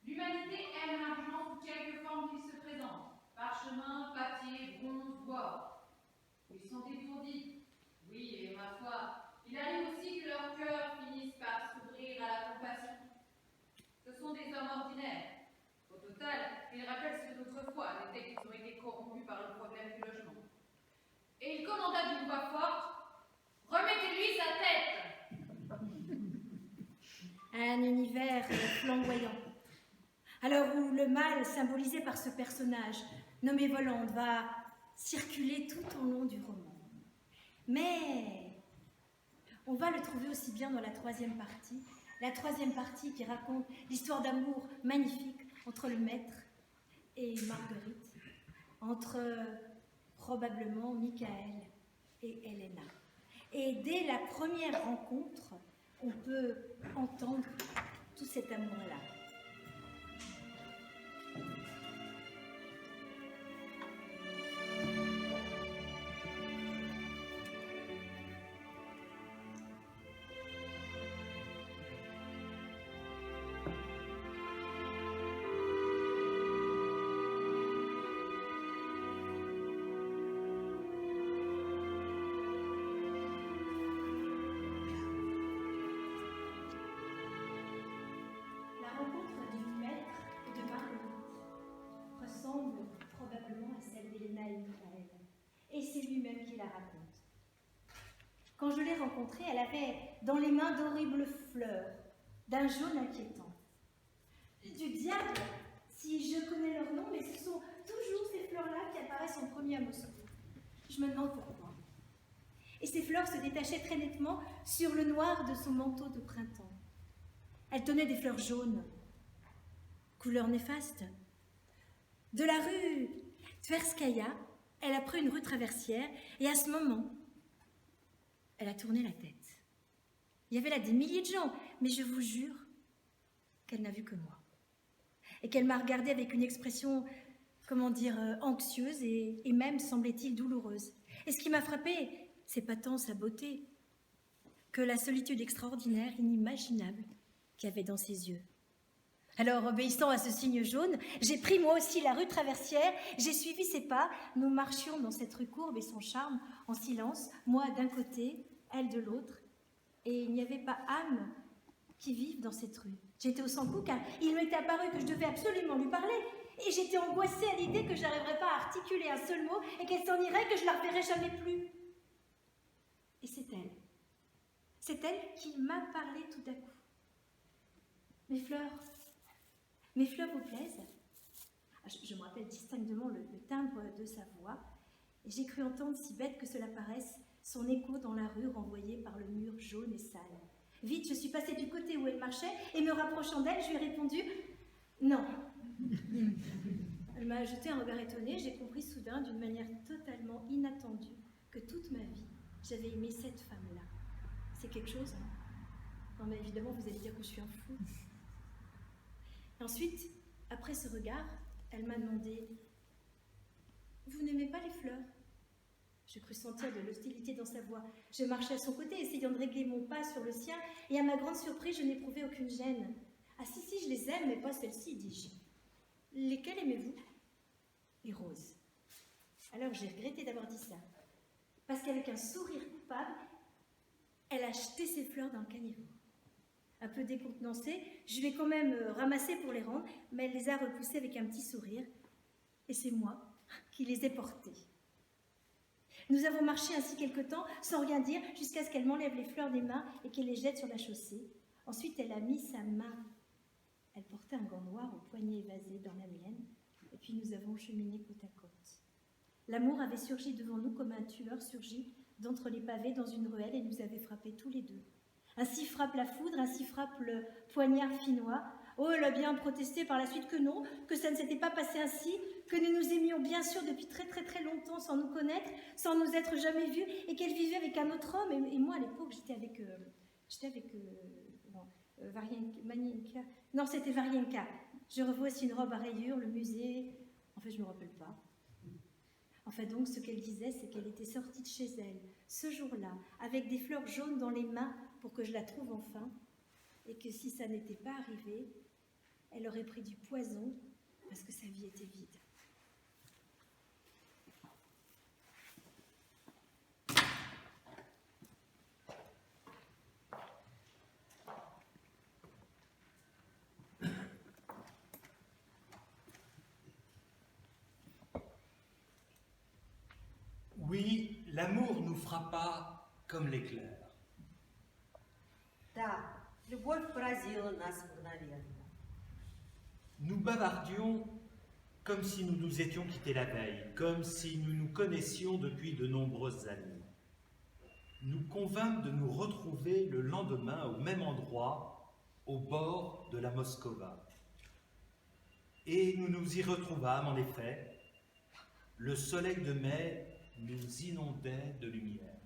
S12: L'humanité aime l'argent sous quelque forme qu'il se présente. Parchemin, papier, bronze, bois. Ils sont étourdis. Oui, et ma foi, il arrive aussi que leur cœur finisse par s'ouvrir à la compassion. Ce sont des hommes ordinaires. Au total, ils rappellent ceux d'autrefois, dès qu'ils ont été corrompus par le problème du logement. Et il commanda d'une voix forte, « Remettez-lui sa tête !»
S1: Un univers flamboyant. Alors où le mal, symbolisé par ce personnage, nommé Volande, va circuler tout au long du roman. Mais on va le trouver aussi bien dans la 3e partie. La 3e partie qui raconte l'histoire d'amour magnifique entre le maître et Marguerite, entre probablement Michael et Helena. Et dès la première rencontre, on peut entendre tout cet amour-là. et c'est lui-même qui la raconte. Quand je l'ai rencontrée, elle avait dans les mains d'horribles fleurs, d'un jaune inquiétant. Du diable, si je connais leur nom, mais ce sont toujours ces fleurs-là qui apparaissent en premier à Moscou. Je me demande pourquoi. Et ces fleurs se détachaient très nettement sur le noir de son manteau de printemps. Elle tenait des fleurs jaunes, couleur néfaste. De la rue Tverskaya, elle a pris une rue traversière et à ce moment, elle a tourné la tête. Il y avait là des milliers de gens, mais je vous jure qu'elle n'a vu que moi. Et qu'elle m'a regardée avec une expression, comment dire, anxieuse et même, semblait-il, douloureuse. Et ce qui m'a frappée, c'est pas tant sa beauté que la solitude extraordinaire, inimaginable qu'il y avait dans ses yeux. Alors, obéissant à ce signe jaune, j'ai pris moi aussi la rue traversière, j'ai suivi ses pas, nous marchions dans cette rue courbe et son charme en silence, moi d'un côté, elle de l'autre, et il n'y avait pas âme qui vive dans cette rue. J'étais au sans-coup car il m'était apparu que je devais absolument lui parler, et j'étais angoissée à l'idée que je n'arriverais pas à articuler un seul mot et qu'elle s'en irait, que je ne la reverrais jamais plus. Et c'est elle qui m'a parlé tout à coup. Mes fleurs vous plaisent? Je me rappelle distinctement le timbre de sa voix, et j'ai cru entendre, si bête que cela paraisse, son écho dans la rue renvoyé par le mur jaune et sale. Vite, je suis passée du côté où elle marchait, et me rapprochant d'elle, je lui ai répondu « Non ». Elle m'a jeté un regard étonné, j'ai compris soudain, d'une manière totalement inattendue, que toute ma vie, j'avais aimé cette femme-là. C'est quelque chose, hein? Non mais évidemment, vous allez dire que je suis un fou. Ensuite, après ce regard, elle m'a demandé « Vous n'aimez pas les fleurs ?» Je crus sentir de l'hostilité dans sa voix. Je marchais à son côté, essayant de régler mon pas sur le sien, et à ma grande surprise, je n'éprouvais aucune gêne. « Ah si, je les aime, mais pas celles-ci, dis-je. »« Lesquelles aimez-vous ?»« Les roses. » Alors j'ai regretté d'avoir dit ça, parce qu'avec un sourire coupable, elle a jeté ses fleurs dans le caniveau. Un peu décontenancée, je lui ai quand même ramassé pour les rendre, mais elle les a repoussées avec un petit sourire, et c'est moi qui les ai portées. Nous avons marché ainsi quelque temps, sans rien dire, jusqu'à ce qu'elle m'enlève les fleurs des mains et qu'elle les jette sur la chaussée. Ensuite, elle a mis sa main. Elle portait un gant noir au poignet évasé dans la mienne, et puis nous avons cheminé côte à côte. L'amour avait surgi devant nous comme un tueur surgit d'entre les pavés dans une ruelle et nous avait frappés tous les deux. Ainsi frappe la foudre, ainsi frappe le poignard finnois. Oh, elle a bien protesté par la suite que non, que ça ne s'était pas passé ainsi, que nous nous aimions bien sûr depuis très très très longtemps sans nous connaître, sans nous être jamais vus, et qu'elle vivait avec un autre homme. Et moi, à l'époque, j'étais avec Marienka. Non, c'était Varienka. Je revois aussi une robe à rayures, le musée. En fait, je ne me rappelle pas. Enfin donc, ce qu'elle disait, c'est qu'elle était sortie de chez elle, ce jour-là, avec des fleurs jaunes dans les mains pour que je la trouve enfin, et que si ça n'était pas arrivé, elle aurait pris du poison parce que sa vie était vide.
S7: Oui, l'amour nous frappa comme l'éclair.
S13: Да, любовь поразила нас мгновенно.
S7: Nous bavardions comme si nous nous étions quittés la veille, comme si nous nous connaissions depuis de nombreuses années. Nous convînmes de nous retrouver le lendemain au même endroit, au bord de la Moskova. Et nous nous y retrouvâmes, en effet. Le soleil de mai nous inondait de lumière.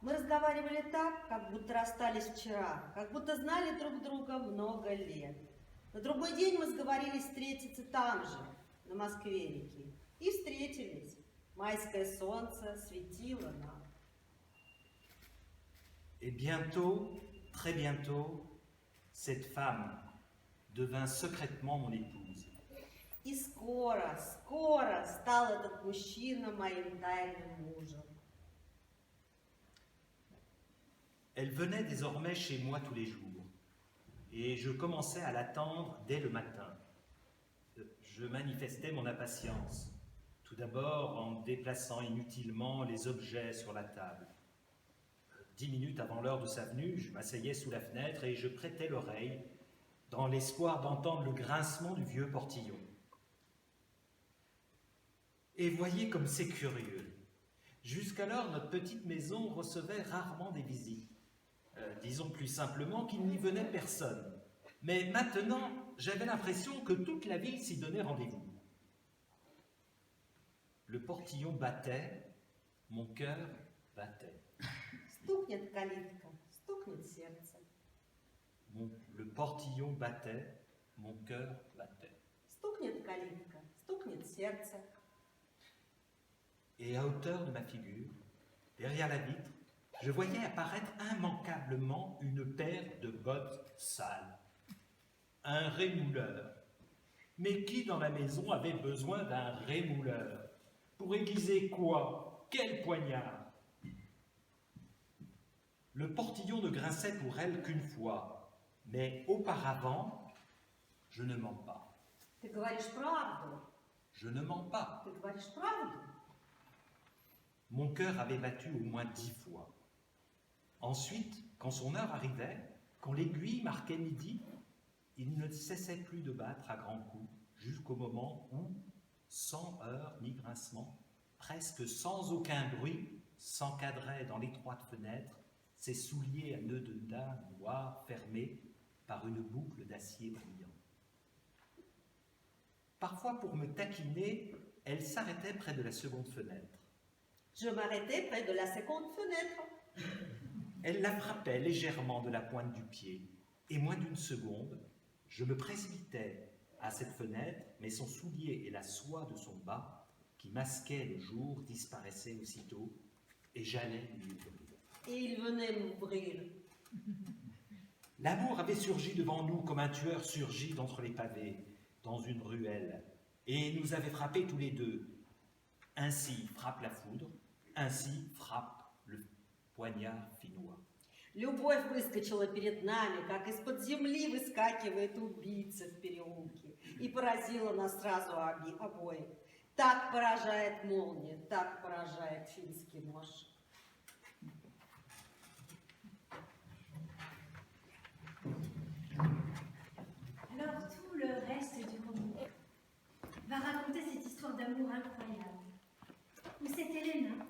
S13: Мы разговаривали так, как будто расстались вчера, как будто знали друг друга много лет. На другой день мы сговорились встретиться там же, на Москве-реке. И встретились. Майское солнце светило нам.
S7: Et bientôt, très bientôt, cette femme devint secrètement mon épouse.
S13: И скоро стал этот мужчина моим тайным мужем.
S7: Elle venait désormais chez moi tous les jours, et je commençais à l'attendre dès le matin. Je manifestais mon impatience. Tout d'abord en déplaçant inutilement les objets sur la table. 10 minutes avant l'heure de sa venue, je m'asseyais sous la fenêtre et je prêtais l'oreille dans l'espoir d'entendre le grincement du vieux portillon. Et voyez comme c'est curieux. Jusqu'alors, notre petite maison recevait rarement des visites. Disons plus simplement qu'il n'y venait personne. Mais maintenant, j'avais l'impression que toute la ville s'y donnait rendez-vous. Le portillon battait, mon cœur battait.
S13: Стукнет калитка, стукнет сердце.
S7: Le portillon battait, mon cœur battait.
S13: Стукнет калитка, стукнет сердце.
S7: Et à hauteur de ma figure, derrière la vitre, je voyais apparaître immanquablement une paire de bottes sales. Un rémouleur. Mais qui dans la maison avait besoin d'un rémouleur? Pour aiguiser quoi? Quel poignard? Le portillon ne grinçait pour elle qu'une fois, mais auparavant, je ne mens pas.
S13: Ты говоришь правду.
S7: Je ne mens pas.
S13: Ты говоришь правду.
S7: Mon cœur avait battu au moins 10 fois. Ensuite, quand son heure arrivait, quand l'aiguille marquait midi, il ne cessait plus de battre à grands coups, jusqu'au moment où, sans heurts ni grincement, presque sans aucun bruit, s'encadrait dans l'étroite fenêtre ses souliers à nœuds de daim noirs fermés par une boucle d'acier brillant. Parfois, pour me taquiner, elle s'arrêtait près de la seconde fenêtre.
S13: Je m'arrêtais près de la seconde fenêtre.
S7: Elle la frappait légèrement de la pointe du pied, et moins d'une seconde, je me précipitais à cette fenêtre, mais son soulier et la soie de son bas, qui masquaient le jour, disparaissaient aussitôt, et j'allais lui ouvrir.
S13: Et il venait m'ouvrir.
S7: L'amour avait surgi devant nous comme un tueur surgit d'entre les pavés, dans une ruelle, et nous avait frappés tous les deux. Ainsi frappe la foudre, ainsi frappe le poignard finnois.
S13: Любовь выскочила перед нами, как из-под земли выскакивает убийца в переулке, и поразила нас сразу обоих. Так поражает молния, так поражает финский нож.
S1: Alors tout le reste du roman va raconter cette histoire d'amour incroyable, où cette Helena,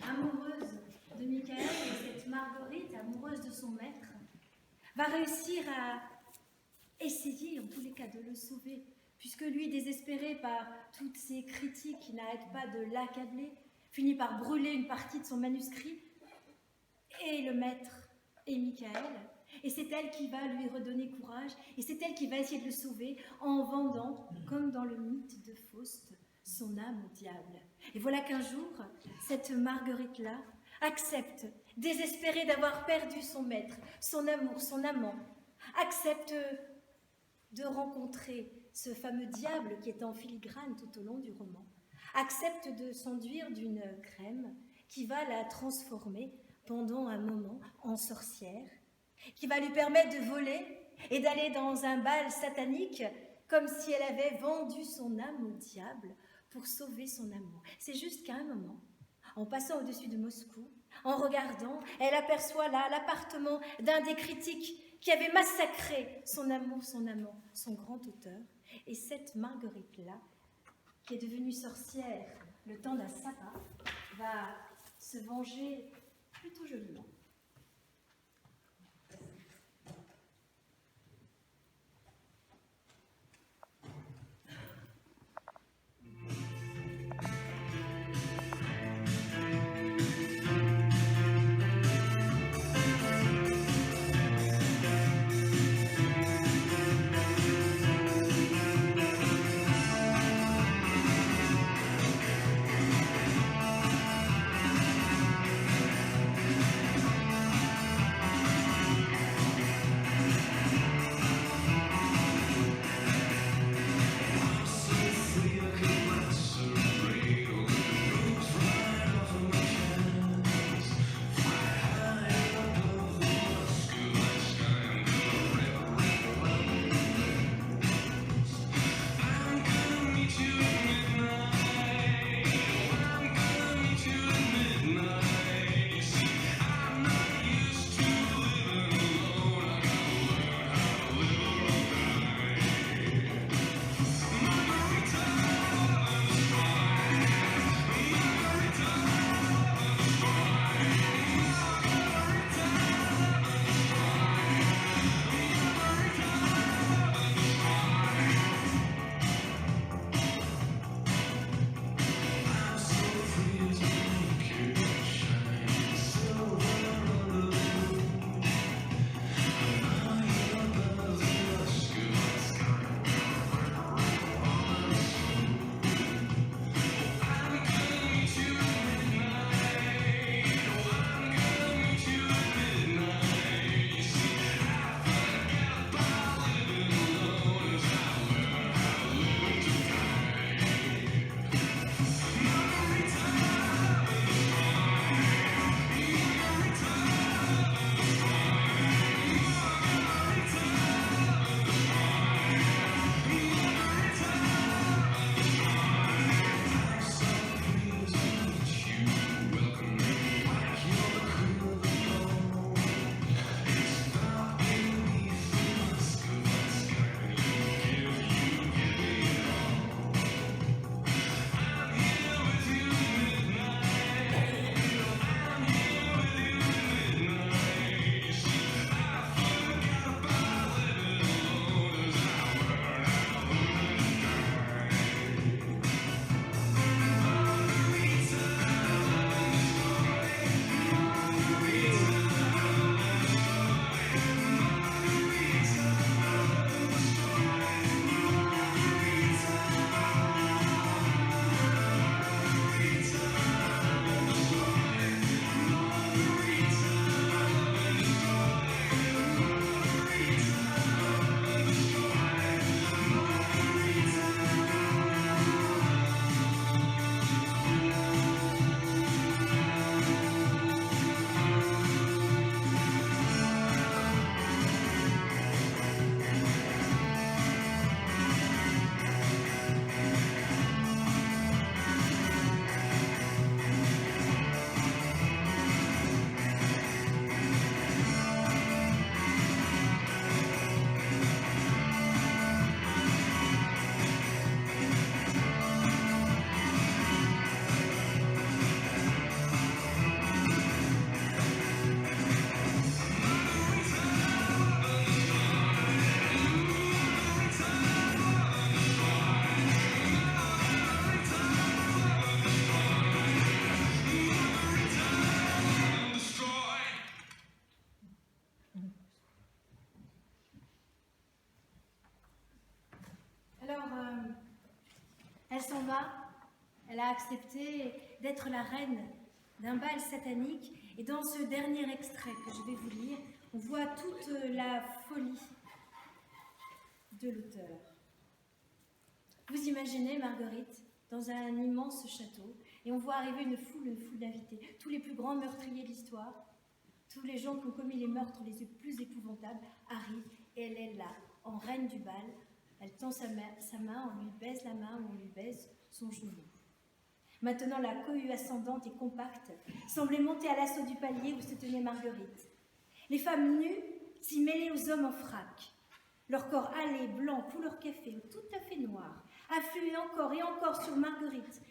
S1: amoureuse de Michael, et cette Marguerite, amoureuse de son maître, va réussir à essayer, en tous les cas, de le sauver, puisque lui, désespéré par toutes ces critiques qui n'arrêtent pas de l'accabler, finit par brûler une partie de son manuscrit, et le maître est Michael, et c'est elle qui va lui redonner courage, et c'est elle qui va essayer de le sauver en vendant, comme dans le mythe de Faust, son âme au diable. Et voilà qu'un jour, cette Marguerite-là accepte, désespérée d'avoir perdu son maître, son amour, son amant, accepte de rencontrer ce fameux diable qui est en filigrane tout au long du roman, accepte de s'enduire d'une crème qui va la transformer pendant un moment en sorcière, qui va lui permettre de voler et d'aller dans un bal satanique comme si elle avait vendu son âme au diable pour sauver son amour. C'est juste qu'à un moment, en passant au-dessus de Moscou, en regardant, elle aperçoit là l'appartement d'un des critiques qui avait massacré son amour, son amant, son grand auteur. Et cette Marguerite-là, qui est devenue sorcière le temps d'un sabbat, va se venger plutôt joliment. son mât, elle a accepté d'être la reine d'un bal satanique. Et dans ce dernier extrait que je vais vous lire, on voit toute la folie de l'auteur. Vous imaginez Marguerite dans un immense château, et on voit arriver une foule d'invités, tous les plus grands meurtriers de l'histoire, tous les gens qui ont commis les meurtres les plus épouvantables arrivent, et elle est là, en reine du bal. Elle tend sa main, on lui baise la main, on lui baise son genou. Maintenant, la cohue ascendante et compacte semblait monter à l'assaut du palier où se tenait Marguerite. Les femmes nues s'y mêlaient aux hommes en frac. Leur corps hâlé, blanc, couleur café, ou tout à fait noir, affluaient encore et encore sur Marguerite.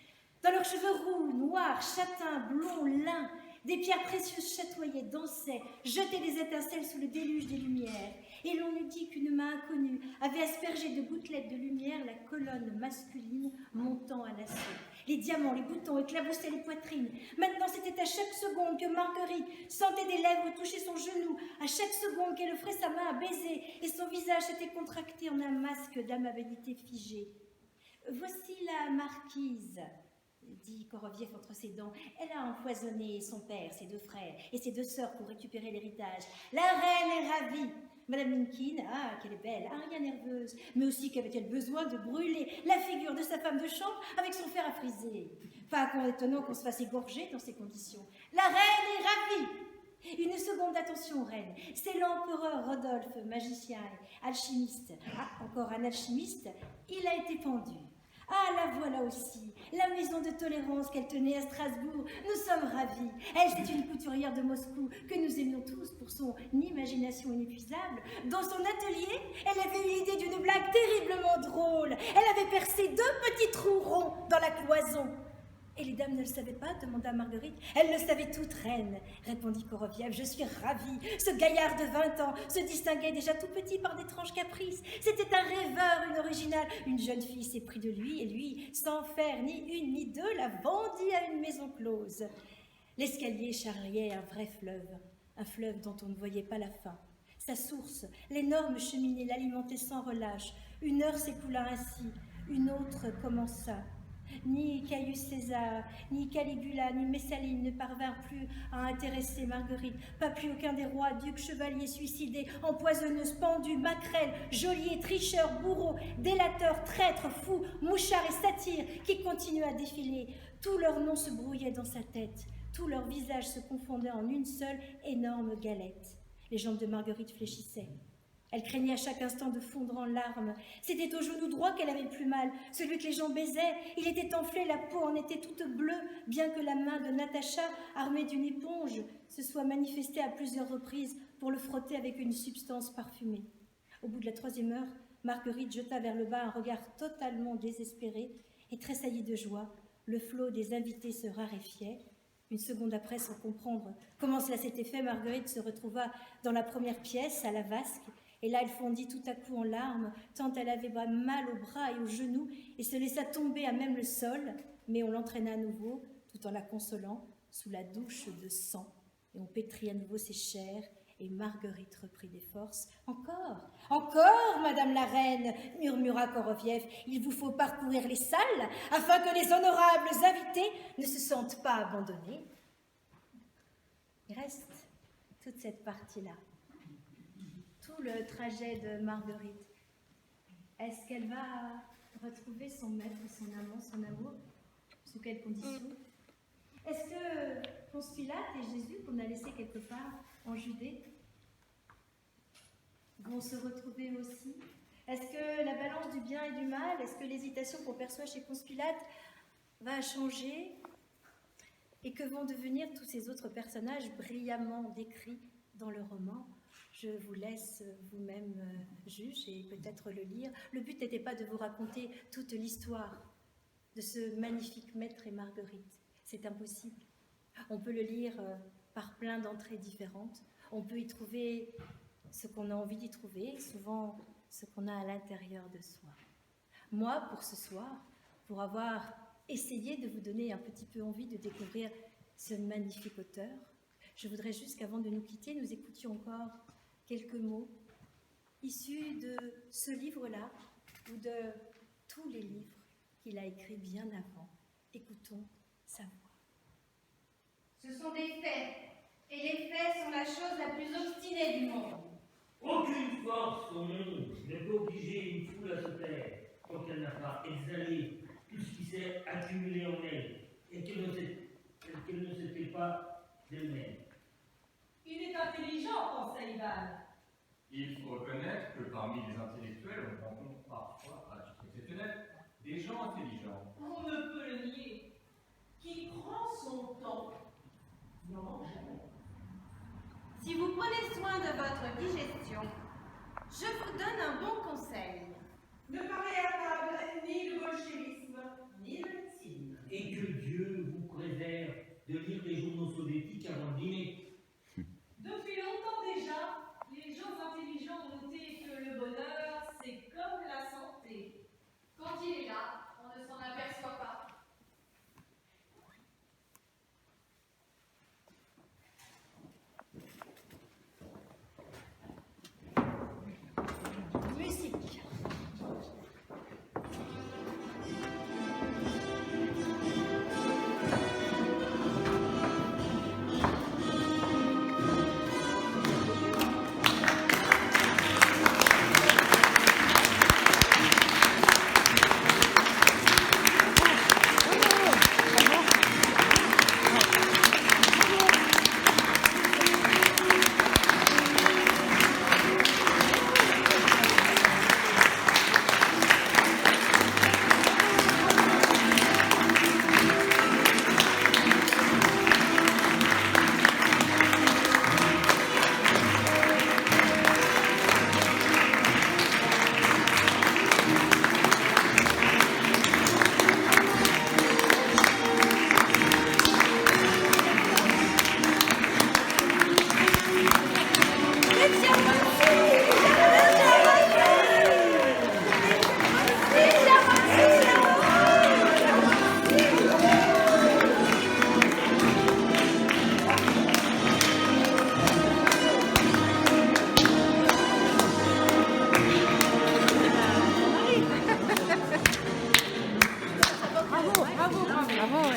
S1: Dans leurs cheveux roux, noirs, châtains, blonds, lin, des pierres précieuses chatoyaient, dansaient, jetaient des étincelles sous le déluge des lumières. Et l'on eût dit qu'une main inconnue avait aspergé de gouttelettes de lumière la colonne masculine montant à l'assaut. Les diamants, les boutons éclaboussaient les poitrines. Maintenant, c'était à chaque seconde que Marguerite sentait des lèvres toucher son genou, à chaque seconde qu'elle offrait sa main à baiser, et son visage s'était contracté en un masque d'amabilité figée. « Voici la marquise », dit Korobiev entre ses dents. Elle a empoisonné son père, ses deux frères et ses deux sœurs pour récupérer l'héritage. La reine est ravie. Madame Minkin, ah, qu'elle est belle, rien nerveuse, mais aussi qu'avait-elle besoin de brûler la figure de sa femme de chambre avec son fer à friser. Pas étonnant qu'on se fasse égorger dans ces conditions. La reine est ravie. Une seconde attention, reine. C'est l'empereur Rodolphe, magicien et alchimiste. Ah, encore un alchimiste. Il a été pendu. Ah, la voilà aussi, la maison de tolérance qu'elle tenait à Strasbourg. Nous sommes ravis. Elle, c'est une couturière de Moscou que nous aimions tous pour son imagination inépuisable. Dans son atelier, elle avait eu l'idée d'une blague terriblement drôle. Elle avait percé 2 petits trous ronds dans la cloison. Et les dames ne le savaient pas, demanda Marguerite. Elles le savaient toutes, reine, répondit Korobiev. Je suis ravie. Ce gaillard de 20 ans se distinguait déjà tout petit par d'étranges caprices. C'était un rêveur, une originale. Une jeune fille s'est pris de lui, et lui, sans faire ni une ni deux, la vendit à une maison close. L'escalier charriait un vrai fleuve, un fleuve dont on ne voyait pas la fin. Sa source, l'énorme cheminée, l'alimentait sans relâche. Une heure s'écoula ainsi, une autre commença. Ni Caius César, ni Caligula, ni Messaline ne parvinrent plus à intéresser Marguerite. Pas plus aucun des rois, ducs, chevaliers, suicidés, empoisonneuses, pendus, maquerelles, geôliers, tricheurs, bourreaux, délateurs, traîtres, fous, mouchards et satyres qui continuaient à défiler. Tous leurs noms se brouillaient dans sa tête. Tous leurs visages se confondaient en une seule énorme galette. Les jambes de Marguerite fléchissaient. Elle craignait à chaque instant de fondre en larmes. C'était au genou droit qu'elle avait le plus mal, celui que les gens baisaient. Il était enflé, la peau en était toute bleue, bien que la main de Natacha, armée d'une éponge, se soit manifestée à plusieurs reprises pour le frotter avec une substance parfumée. Au bout de la 3e heure, Marguerite jeta vers le bas un regard totalement désespéré et tressaillit de joie. Le flot des invités se raréfiait. Une seconde après, sans comprendre comment cela s'était fait, Marguerite se retrouva dans la première pièce, à la vasque. Et là, elle fondit tout à coup en larmes, tant elle avait mal aux bras et aux genoux, et se laissa tomber à même le sol, mais on l'entraîna à nouveau, tout en la consolant, sous la douche de sang. Et on pétrit à nouveau ses chairs, et Marguerite reprit des forces. « Encore, encore, madame la reine !» murmura Korobiev. « Il vous faut parcourir les salles, afin que les honorables invités ne se sentent pas abandonnés. » Il reste toute cette partie-là. Tout le trajet de Marguerite. Est-ce qu'elle va retrouver son maître, son amant, son amour? Sous quelles conditions? Est-ce que Ponce Pilate et Jésus, qu'on a laissé quelque part en Judée, vont se retrouver aussi? Est-ce que la balance du bien et du mal, est-ce que l'hésitation qu'on perçoit chez Ponce Pilate va changer? Et que vont devenir tous ces autres personnages brillamment décrits dans le roman? Je vous laisse vous-même juge et peut-être le lire. Le but n'était pas de vous raconter toute l'histoire de ce magnifique maître et Marguerite. C'est impossible. On peut le lire par plein d'entrées différentes. On peut y trouver ce qu'on a envie d'y trouver, souvent ce qu'on a à l'intérieur de soi. Moi, pour ce soir, pour avoir essayé de vous donner un petit peu envie de découvrir ce magnifique auteur, je voudrais juste qu'avant de nous quitter, nous écoutions encore quelques mots issus de ce livre-là ou de tous les livres qu'il a écrit bien avant. Écoutons sa voix.
S10: Ce sont des faits, et les faits sont la chose la plus obstinée du monde.
S5: Aucune force au monde ne peut obliger une foule à se taire tant qu'elle n'a pas exhalé tout ce qui s'est accumulé en elle et qu'elle ne s'était pas d'elle-même.
S3: Il est intelligent, pensait Ivan.
S6: Il faut reconnaître que parmi les intellectuels, on rencontre parfois, à titre exceptionnel, des gens intelligents.
S3: On ne peut le nier. Qui prend son temps n'en mange jamais.
S10: Si vous prenez soin de votre digestion, je vous donne un bon conseil.
S3: Ne parlez à table ni de bolchevisme, ni de médecine.
S5: Et que Dieu vous préserve de lire les journaux soviétiques avant le dîner.
S3: Depuis longtemps déjà, les gens intelligents ont noté que le bonheur, c'est comme la santé.
S12: Quand il est là, on ne s'en aperçoit pas.
S1: Musique.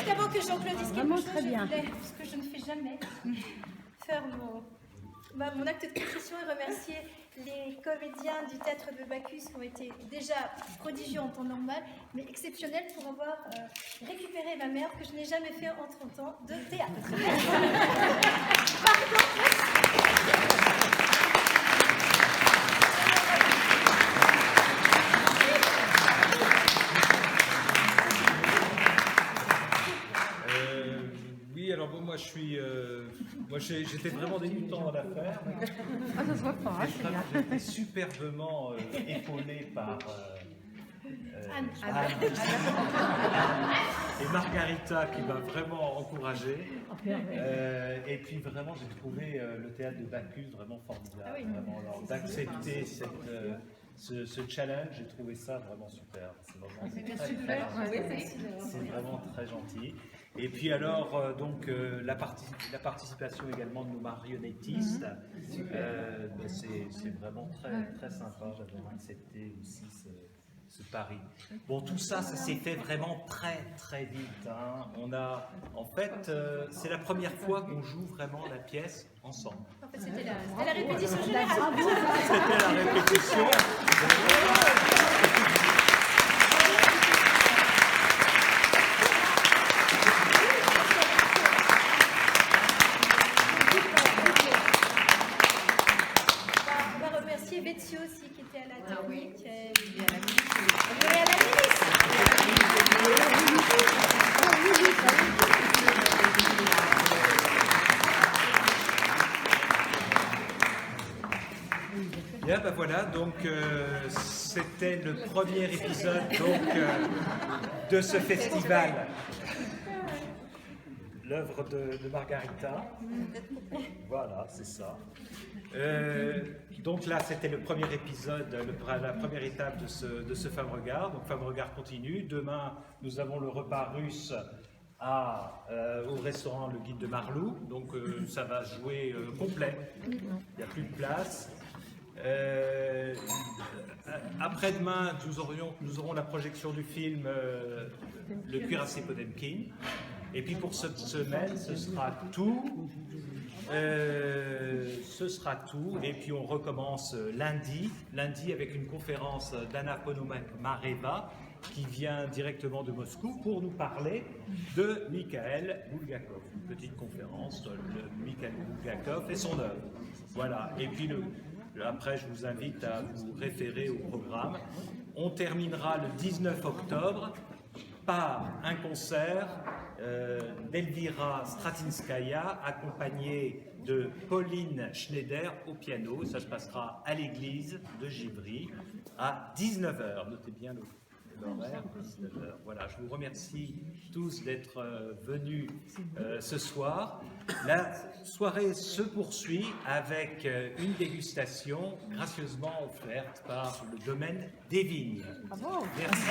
S1: D'abord que Jean-Claude dise quelque chose, je voulais, ce que je ne fais jamais, faire mon acte de contrition et remercier les comédiens du théâtre de Bacchus qui ont été déjà prodigieux en temps normal, mais exceptionnels pour avoir récupéré ma mère que je n'ai jamais fait en 30 ans de théâtre. Pardon,
S7: Oui, alors bon, moi j'étais vraiment débutant dans l'affaire.
S14: Ah, ça se voit pas, hein, c'est bien.
S7: J'étais superbement épaulé par
S1: Anne.
S7: et Margarita qui m'a vraiment encouragé. Et puis vraiment j'ai trouvé le théâtre de Bacchus vraiment formidable.
S1: Ah oui.
S7: Vraiment, alors, d'accepter ce challenge, j'ai trouvé ça vraiment super. C'est vraiment très gentil. Et puis alors, donc, la participation également de nos marionnettistes, c'est vraiment très sympa. J'avais accepté aussi ce pari. Bon, tout ça, ça s'est fait vraiment très vite. Hein. En fait, c'est la première fois qu'on joue vraiment la pièce ensemble.
S1: En fait, c'était la répétition générale.
S7: C'était la répétition.
S1: On va remercier Betsio aussi qui était à la technique. Et à la
S7: Bien, ben voilà, donc c'était le premier épisode donc, de ce festival. L'œuvre de Margarita. Voilà, c'est ça. Donc là, c'était le premier épisode, la première étape de ce Femme Regard. Donc Femme Regard continue. Demain, nous avons le repas russe au restaurant Le Guide de Marlou. Donc ça va jouer complet. Il n'y a plus de place. Après-demain, nous aurons la projection du film Le cuirassé Potemkin. Et puis pour cette semaine, ce sera tout. Et puis on recommence lundi avec une conférence d'Anna Ponomareva qui vient directement de Moscou pour nous parler de Mikhail Bulgakov. Une petite conférence de Mikhail Bulgakov et son œuvre. Voilà. Et puis après, je vous invite à vous référer au programme. On terminera le 19 octobre par un concert d'Elvira Stratinskaya accompagnée de Pauline Schneider au piano. Ça se passera à l'église de Givry à 19h. Notez bien l'horaire, 19h. Voilà, je vous remercie tous d'être venus ce soir. La soirée se poursuit avec une dégustation gracieusement offerte par le domaine des vignes.
S14: Ah bon?
S7: Merci.